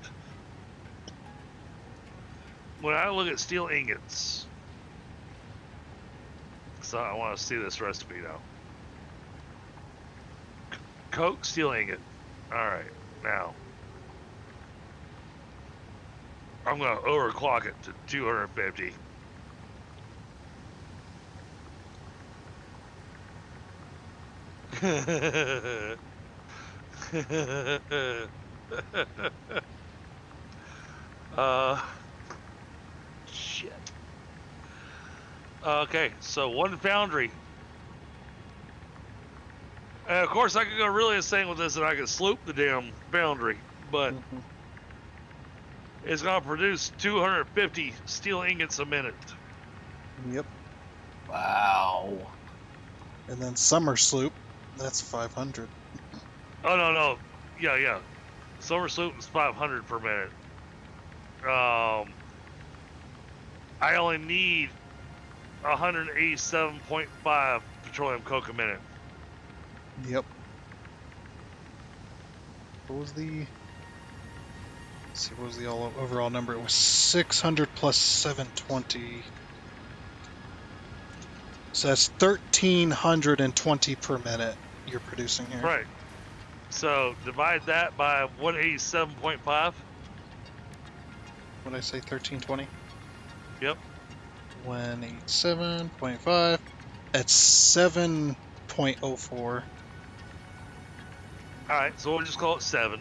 steel ingots, so I want to see this recipe now. Coke steel ingot. All right, now I'm gonna overclock it to 250. Shit. Okay, so one foundry. And of course, I could go really insane with this, and I could sloop the damn foundry, but it's gonna produce 250 steel ingots a minute. Yep. Wow. And then summer sloop, that's 500. Oh no, yeah. Summer sloop is 500 per minute. I only need 187.5 petroleum coke a minute. Yep. What was the? Let's see, what was the overall number? It was 600 plus 720. So that's 1,320 per minute you're producing here. Right. So divide that by 187.5. What did I say? 1,320. Yep. 187.5. That's 7.04. All right. So we'll just call it 7.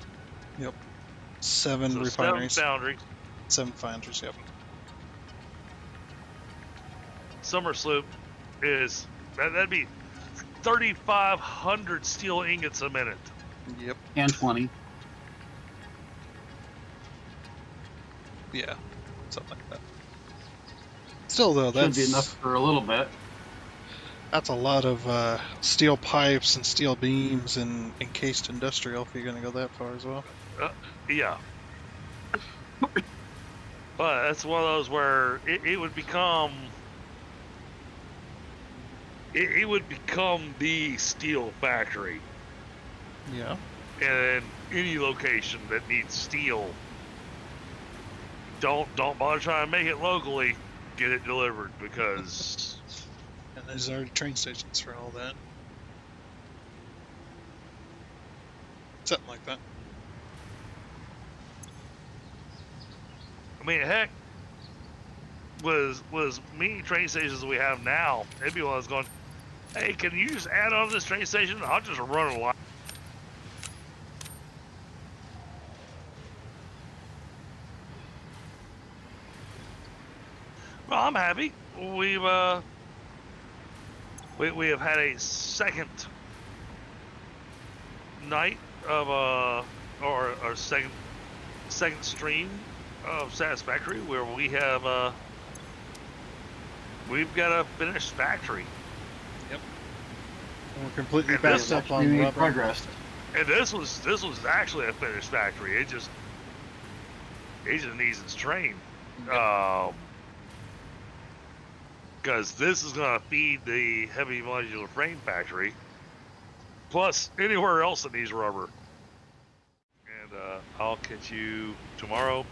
Yep. 7 So 7 refineries. foundries. 7 foundries, yep. Summer Sloop is that'd be 3,500 steel ingots a minute. Yep. And 20. Yeah. Something like that. Still, though, Should be enough for a little bit. that's a lot of steel pipes and steel beams and encased industrial if you're going to go that far as well. Yeah. But that's one of those where it would become it would become the steel factory. Yeah. And any location that needs steel, don't bother trying to make it locally. Get it delivered because And there's already train stations for all that. Something like that. I mean, heck, was many train stations we have now. It'd be one that's going, hey, can you just add on to this train station? I'll just run a line. Well, I'm happy. We have had a second night of or second stream of Satisfactory where we have we've got a finished factory. Yep. And we're completely And backed up on rubber. Progress. And this was actually a finished factory. It just needs its train. Yep. Because this is going to feed the heavy modular frame factory, plus anywhere else that needs rubber. And I'll catch you tomorrow.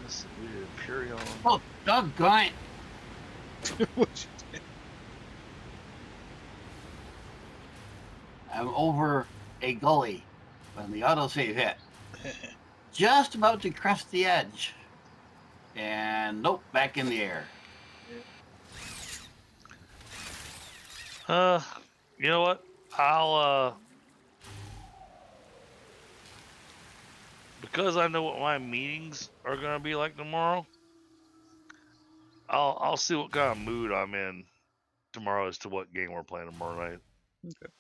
This we did Imperial. Oh, doggone it. I'm over a gully when the autosave hit. Just about to crest the edge. And nope, back in the air. You know what? I'll because I know what my meetings are gonna be like tomorrow. I'll see what kind of mood I'm in tomorrow as to what game we're playing tomorrow night. Okay.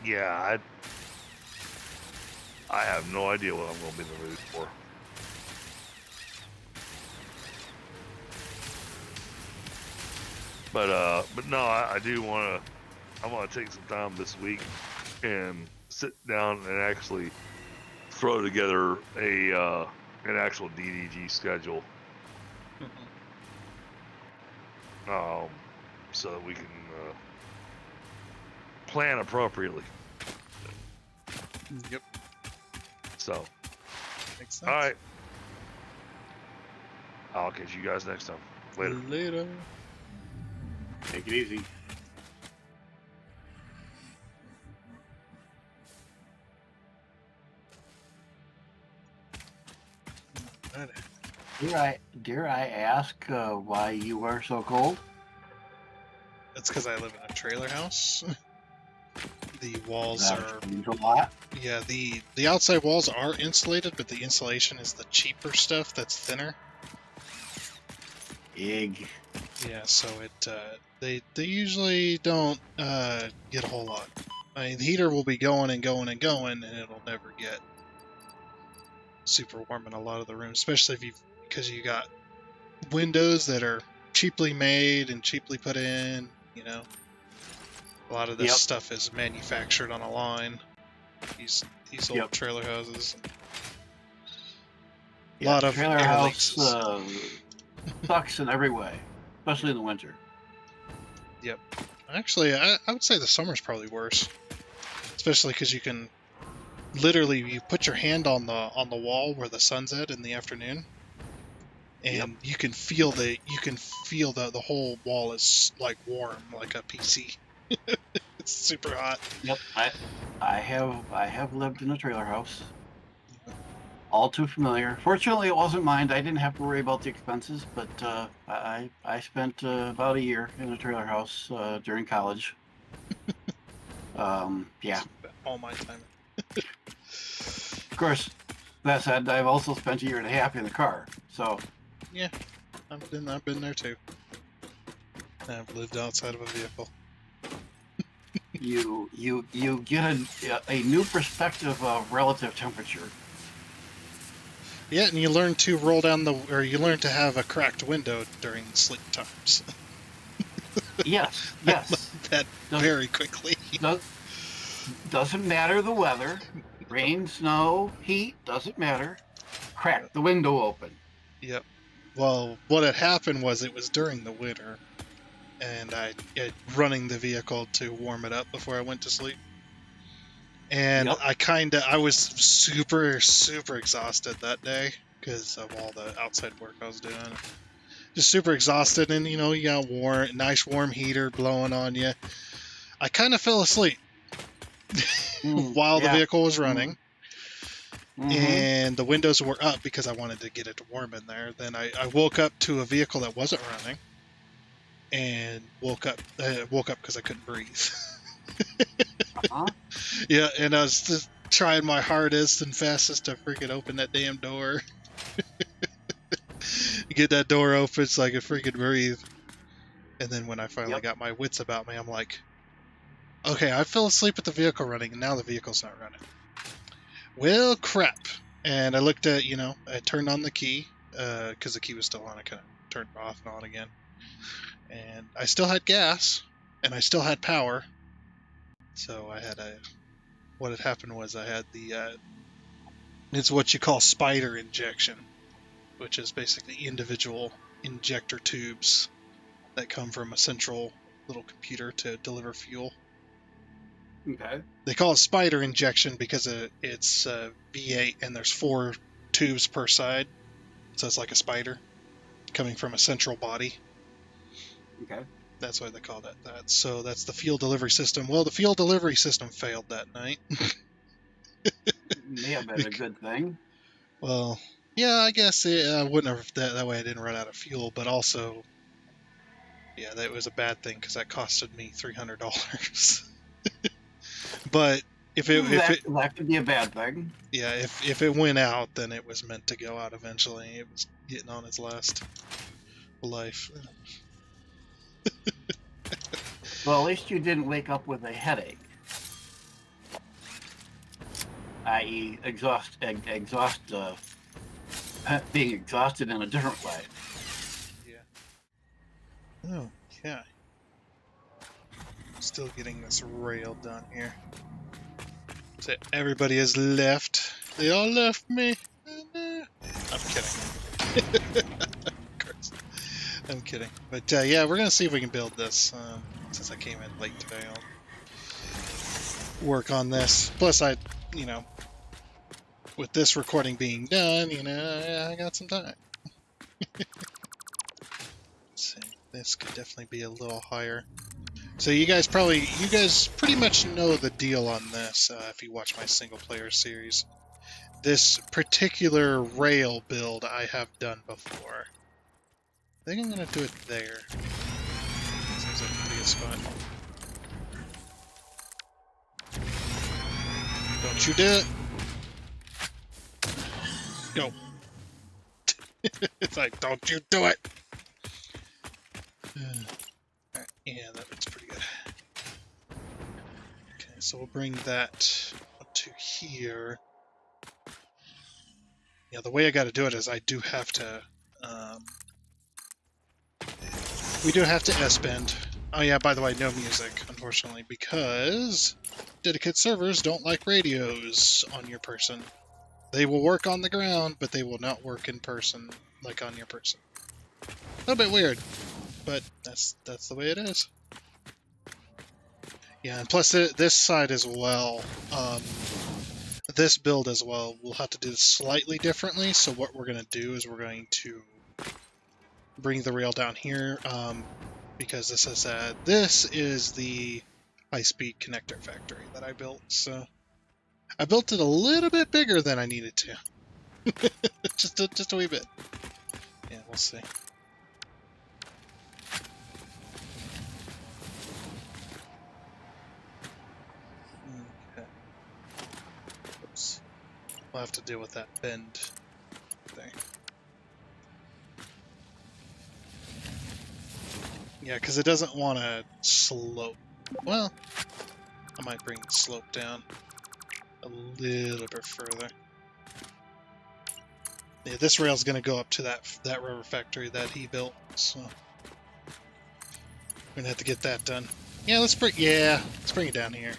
Yeah, I have no idea what I'm going to be in the mood for. But no, I do want to. I want to take some time this week and sit down and actually throw together an actual DDG schedule. So that we can plan appropriately. Yep. So, Makes sense. all right. I'll catch you guys next time. Later. Take it easy. Dare I ask why you are so cold? That's because I live in a trailer house. The walls That are explains a lot. yeah, the outside walls are insulated, but the insulation is the cheaper stuff that's thinner. Egg. Yeah, so it they usually don't get a whole lot. I mean, the heater will be going and going and going, and it'll never get super warm in a lot of the rooms, especially because you got windows that are cheaply made and cheaply put in. You know, a lot of this stuff is manufactured on a line. These old trailer houses. A lot of trailer air house leaks. sucks in every way, especially in the winter. Yep. Actually, I would say the summer's probably worse, especially because you can literally you put your hand on the wall where the sun's at in the afternoon, and you can feel the whole wall is like warm, like a PC. It's super hot. Yep, I have lived in a trailer house. All too familiar. Fortunately, it wasn't mine. I didn't have to worry about the expenses, but I spent about a year in a trailer house during college. Yeah. All my time. Of course, that said, I've also spent a year and a half in the car. So Yeah, I've been there too. I've lived outside of a vehicle. you get a new perspective of relative temperature. Yeah, and you learn to you learn to have a cracked window during sleep times. Yes, I yes. learned that very quickly. Doesn't matter the weather, rain, snow, heat, doesn't matter. Crack Yep. the window open. Yep. Well, what had happened was it was during the winter, and I running the vehicle to warm it up before I went to sleep. And Yep. I was super, super exhausted that day because of all the outside work I was doing. Just super exhausted, and you got nice warm heater blowing on you. I kind of fell asleep while the Yeah. vehicle was running, Mm-hmm. and the windows were up because I wanted to get it warm in there. Then I woke up to a vehicle that wasn't running, and woke up because I couldn't breathe. Uh-huh. Yeah, and I was just trying my hardest and fastest to freaking open that damn door. Get that door open so I could freaking breathe. And then when I finally Yep. got my wits about me, I'm like, okay, I fell asleep with the vehicle running, and now the vehicle's not running. Well, crap. And I looked at, I turned on the key, because the key was still on. I kind of turned it off and on again. And I still had gas, and I still had power. So what had happened was I had it's what you call spider injection, which is basically individual injector tubes that come from a central little computer to deliver fuel. Okay. They call it spider injection because it's V8 and there's 4 tubes per side, so it's like a spider coming from a central body. Okay. That's why they call that. So that's the fuel delivery system. Well, the fuel delivery system failed that night. May have been a good thing. Well, yeah, I guess I wouldn't have that way. I didn't run out of fuel, but also, yeah, that was a bad thing because that costed me $300. But if That could be a bad thing. yeah, if it went out, then it was meant to go out eventually. It was getting on its last life. Well, at least you didn't wake up with a headache, i.e., being exhausted in a different way. Yeah. Oh, yeah. Still getting this rail done here. So everybody has left. They all left me. I'm kidding. Of course. I'm kidding. But yeah, we're gonna see if we can build this. Since I came in late today, I'll work on this. Plus, with this recording being done, I got some time. Let's see. This could definitely be a little higher. So you guys pretty much know the deal on this if you watch my single player series. This particular rail build I have done before. I think I'm going to do it there. Seems like a pretty good spot. Don't you do it! Go! It's like, don't you do it! Alright, yeah, that looks pretty good. Okay, so we'll bring that up to here. Yeah, the way I gotta do it is I do have to, we do have to S-bend. Oh yeah, by the way, no music, unfortunately, because dedicated servers don't like radios on your person. They will work on the ground, but they will not work in person, like on your person. A little bit weird, but that's the way it is. Yeah, and plus this side as well, this build as well, we'll have to do this slightly differently. So what we're going to do is we're going to bring the rail down here, because this is the high-speed connector factory that I built. So I built it a little bit bigger than I needed to. just a wee bit. Yeah, we'll see. Okay. Oops. We'll have to deal with that bend thing. Yeah, because it doesn't want to slope. Well, I might bring the slope down a little bit further. Yeah, this rail's going to go up to that rubber factory that he built, so we're going to have to get that done. Yeah, let's bring it down here.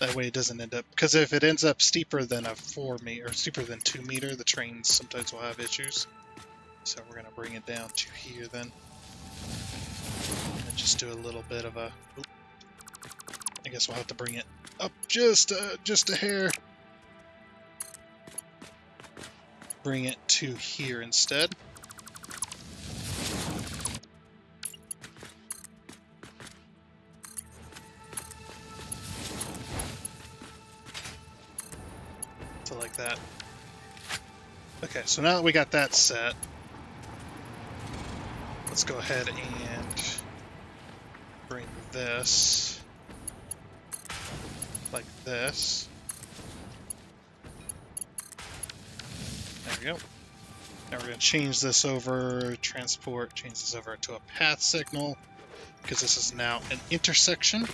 That way it doesn't end up, because if it ends up steeper than a 4 meter, or steeper than 2 meter, the trains sometimes will have issues. So we're going to bring it down to here then. And just do a little bit of a, I guess we'll have to bring it up just a hair. Bring it to here instead. So like that. Okay, so now that we got that set, let's go ahead and bring this like this. There we go. Now we're going to change this over, change this over to a path signal, because this is now an intersection.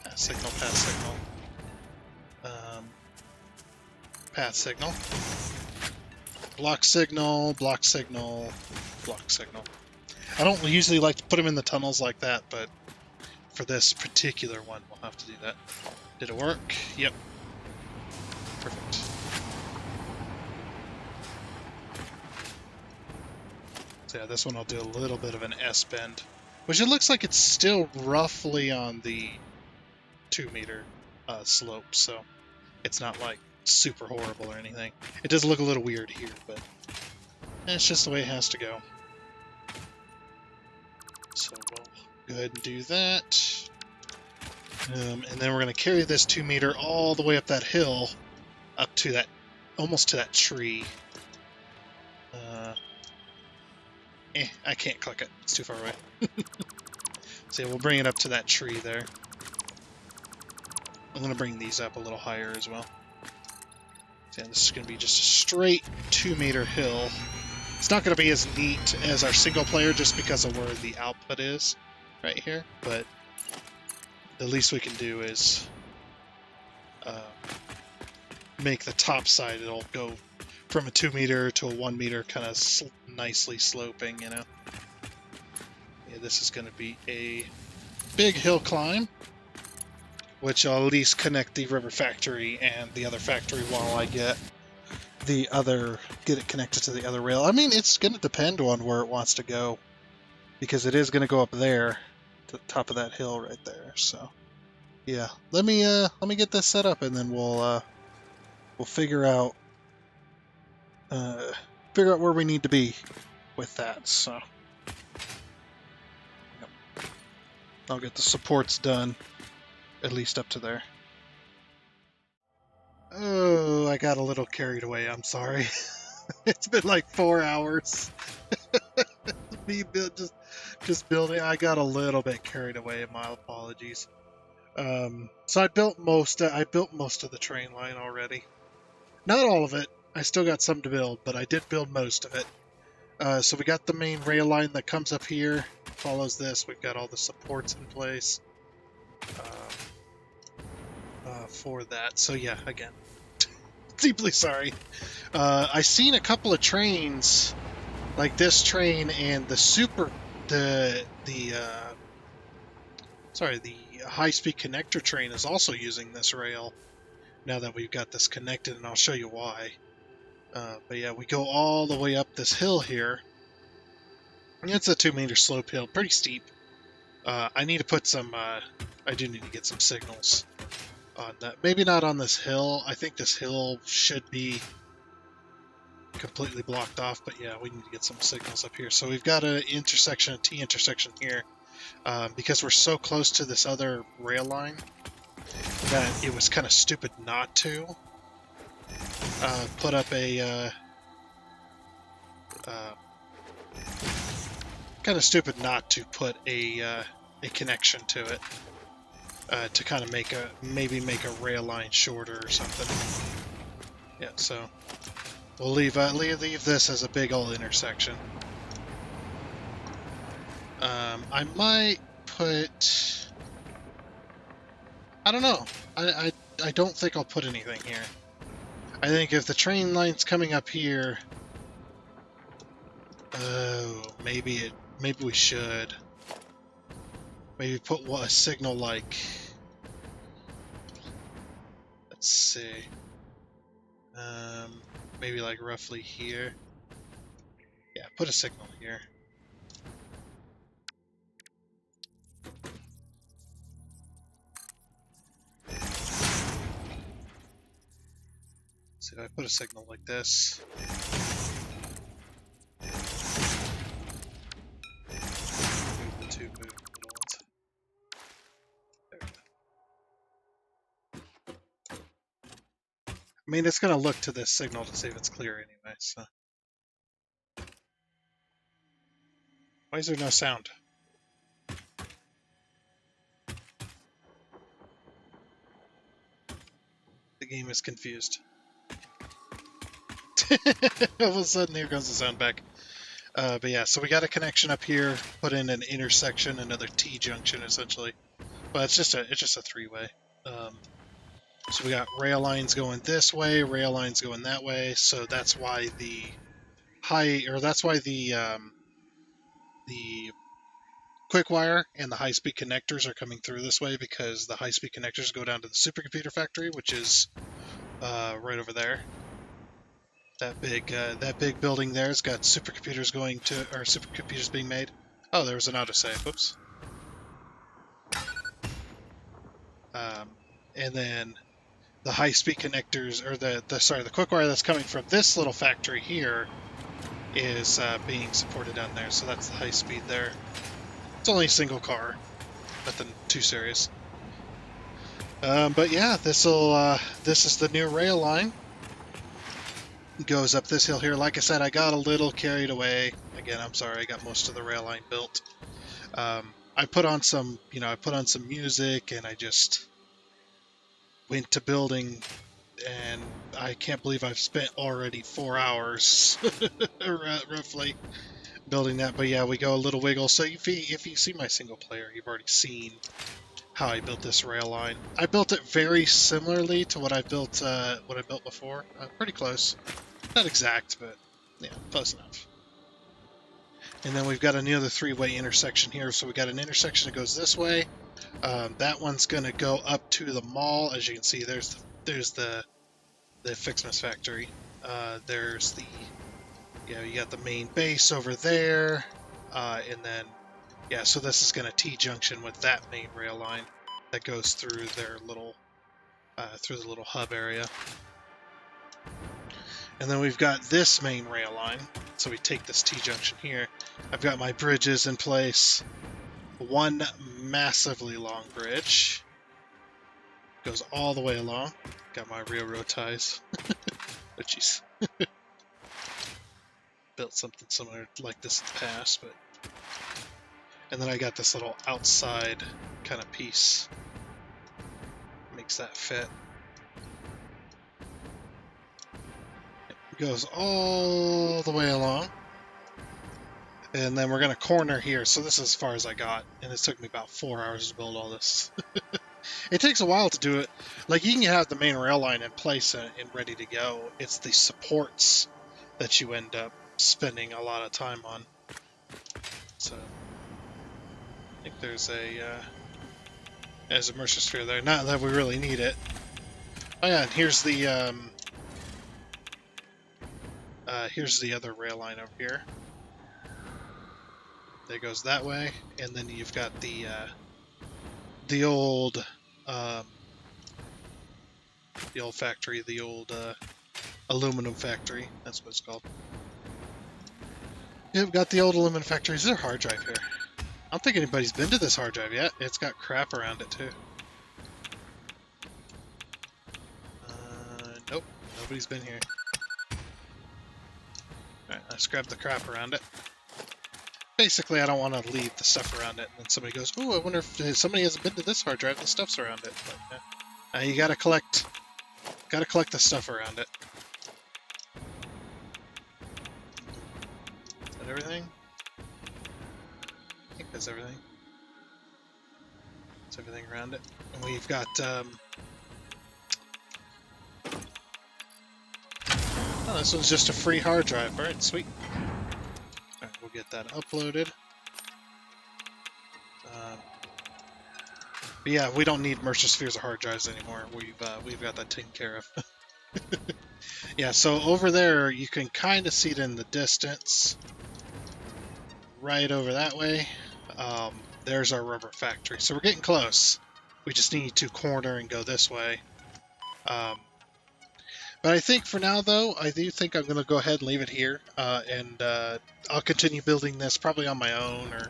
Path signal, path signal. Path signal. Block signal, block signal, block signal. I don't usually like to put them in the tunnels like that, but for this particular one, we'll have to do that. Did it work? Yep. Perfect. So yeah, this one I'll do a little bit of an S-bend, which it looks like it's still roughly on the 2 meter slope, so it's not like super horrible or anything. It does look a little weird here, but it's just the way it has to go. So we'll go ahead and do that. And then we're going to carry this 2 meter all the way up that hill, up to that, almost to that tree. I can't click it. It's too far away. So yeah, we'll bring it up to that tree there. I'm going to bring these up a little higher as well. So yeah, this is going to be just a straight 2 meter hill. It's not going to be as neat as our single player just because of where the output is right here, but the least we can do is make the top side, it'll go from a 2 meter to a 1 meter, kind of nicely sloping, you know. Yeah, this is going to be a big hill climb, which I'll at least connect the river factory and the other factory while I get it connected to the other rail. I mean, it's going to depend on where it wants to go, because it is going to go up there to the top of that hill right there. So yeah, let me get this set up, and then we'll figure out where we need to be with that. So yep. I'll get the supports done, at least up to there. Oh, I got a little carried away. I'm sorry. It's been like 4 hours. Me just building. I got a little bit carried away. My apologies. So I built most of the train line already. Not all of it. I still got some to build, but I did build most of it. So we got the main rail line that comes up here, follows this. We've got all the supports in place for that. So yeah, again, deeply sorry. I seen a couple of trains, like this train and the high-speed connector train is also using this rail now that we've got this connected, and I'll show you why. But yeah, we go all the way up this hill here. It's a 2 meter slope hill, pretty steep. I need to put some, I do need to get some signals on that. Maybe not on this hill. I think this hill should be completely blocked off, but yeah, we need to get some signals up here. So we've got a T intersection here, because we're so close to this other rail line that it was kind of stupid not to. put up a kind of stupid not to put a connection to it to kind of maybe make a rail line shorter or something. Yeah, so we'll leave this as a big old intersection. I might put. I don't know. I don't think I'll put anything here. I think if the train line's coming up here, oh, maybe we should. Maybe put a signal like. Let's see. Maybe like roughly here. Yeah, put a signal here. So if I put a signal like this. Move the two little ones. There we go. I mean, it's going to look to this signal to see if it's clear anyway, so. Why is there no sound? The game is confused. All of a sudden, here comes the sound back. But yeah, so we got a connection up here. Put in an intersection, another T junction, essentially. Well, it's just a three-way. So we got rail lines going this way, rail lines going that way. So that's why the quick wire and the high-speed connectors are coming through this way, because the high-speed connectors go down to the supercomputer factory, which is right over there. That big building there's got supercomputers supercomputers being made. Oh, there was an autosave. Oops. And then the high-speed connectors, or the quick wire that's coming from this little factory here is being supported down there. So that's the high speed there. It's only a single car, nothing too serious. But yeah, this is the new rail line. Goes up this hill here. Like I said, I got a little carried away. Again, I'm sorry, I got most of the rail line built. I put on some music, and I just went to building, and I can't believe I've spent already 4 hours, roughly, building that. But yeah, we go a little wiggle. So if you see my single player, you've already seen how I built this rail line. I built it very similarly to what I built before. Pretty close. Not exact, but yeah, close enough. And then we've got another three-way intersection here. So we got an intersection that goes this way. That one's going to go up to the mall. As you can see, there's the Fixmas factory. There's you got the main base over there, and then so this is going to T-junction with that main rail line that goes through their little through the little hub area. And then we've got this main rail line, so we take this T-junction here. I've got my bridges in place. One massively long bridge. Goes all the way along. Got my railroad ties. But jeez. Built something similar like this in the past, but... And then I got this little outside kind of piece. Makes that fit. Goes all the way along, and then we're going to corner here. So this is as far as I got, and it took me about 4 hours to build all this. It takes a while to do it. Like, you can have the main rail line in place and ready to go. It's the supports that you end up spending a lot of time on. So I think there's a immersion sphere there. Not that we really need it. Oh yeah, and here's the other rail line over here. That goes that way, and then you've got the old factory, the old aluminum factory. That's what it's called. Yeah, we've got the old aluminum factory. Is there a hard drive here? I don't think anybody's been to this hard drive yet. It's got crap around it too. Nope, Nobody's been here. Alright, let's grab the crap around it. Basically, I don't want to leave the stuff around it, and then somebody goes, "Ooh, I wonder if somebody hasn't been to this hard drive. The stuff's around it." But, you gotta collect the stuff around it. Is that everything? I think that's everything. That's everything around it. And we've got oh, this one's just a free hard drive. All right, sweet. All right, we'll get that uploaded. But yeah, we don't need Mercer spheres or hard drives anymore. We've got that taken care of. Yeah, so over there you can kind of see it in the distance. Right over that way. There's our rubber factory. So we're getting close. We just need to corner and go this way. But I think for now, though, I do think I'm going to go ahead and leave it here. And I'll continue building this probably on my own or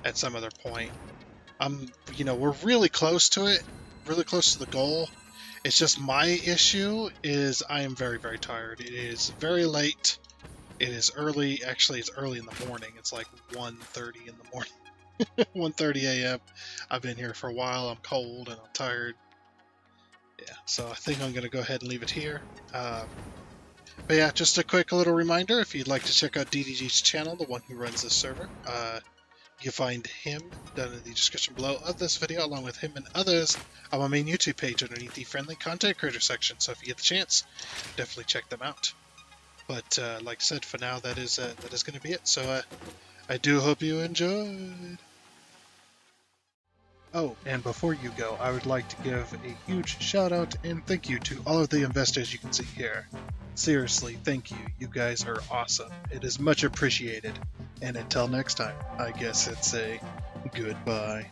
at some other point. We're really close to it, really close to the goal. It's just my issue is I am very, very tired. It is very late. It is early. Actually, it's early in the morning. It's like 1:30 in the morning. 1:30 a.m. I've been here for a while. I'm cold and I'm tired. Yeah, so I think I'm going to go ahead and leave it here. But yeah, just a quick little reminder, if you'd like to check out DDG's channel, the one who runs this server, you find him down in the description below of this video, along with him and others on my main YouTube page underneath the friendly content creator section. So if you get the chance, definitely check them out. But like I said, for now, that is going to be it. So I do hope you enjoyed. Oh, and before you go, I would like to give a huge shout out and thank you to all of the investors you can see here. Seriously, thank you. You guys are awesome. It is much appreciated. And until next time, I guess it's a goodbye.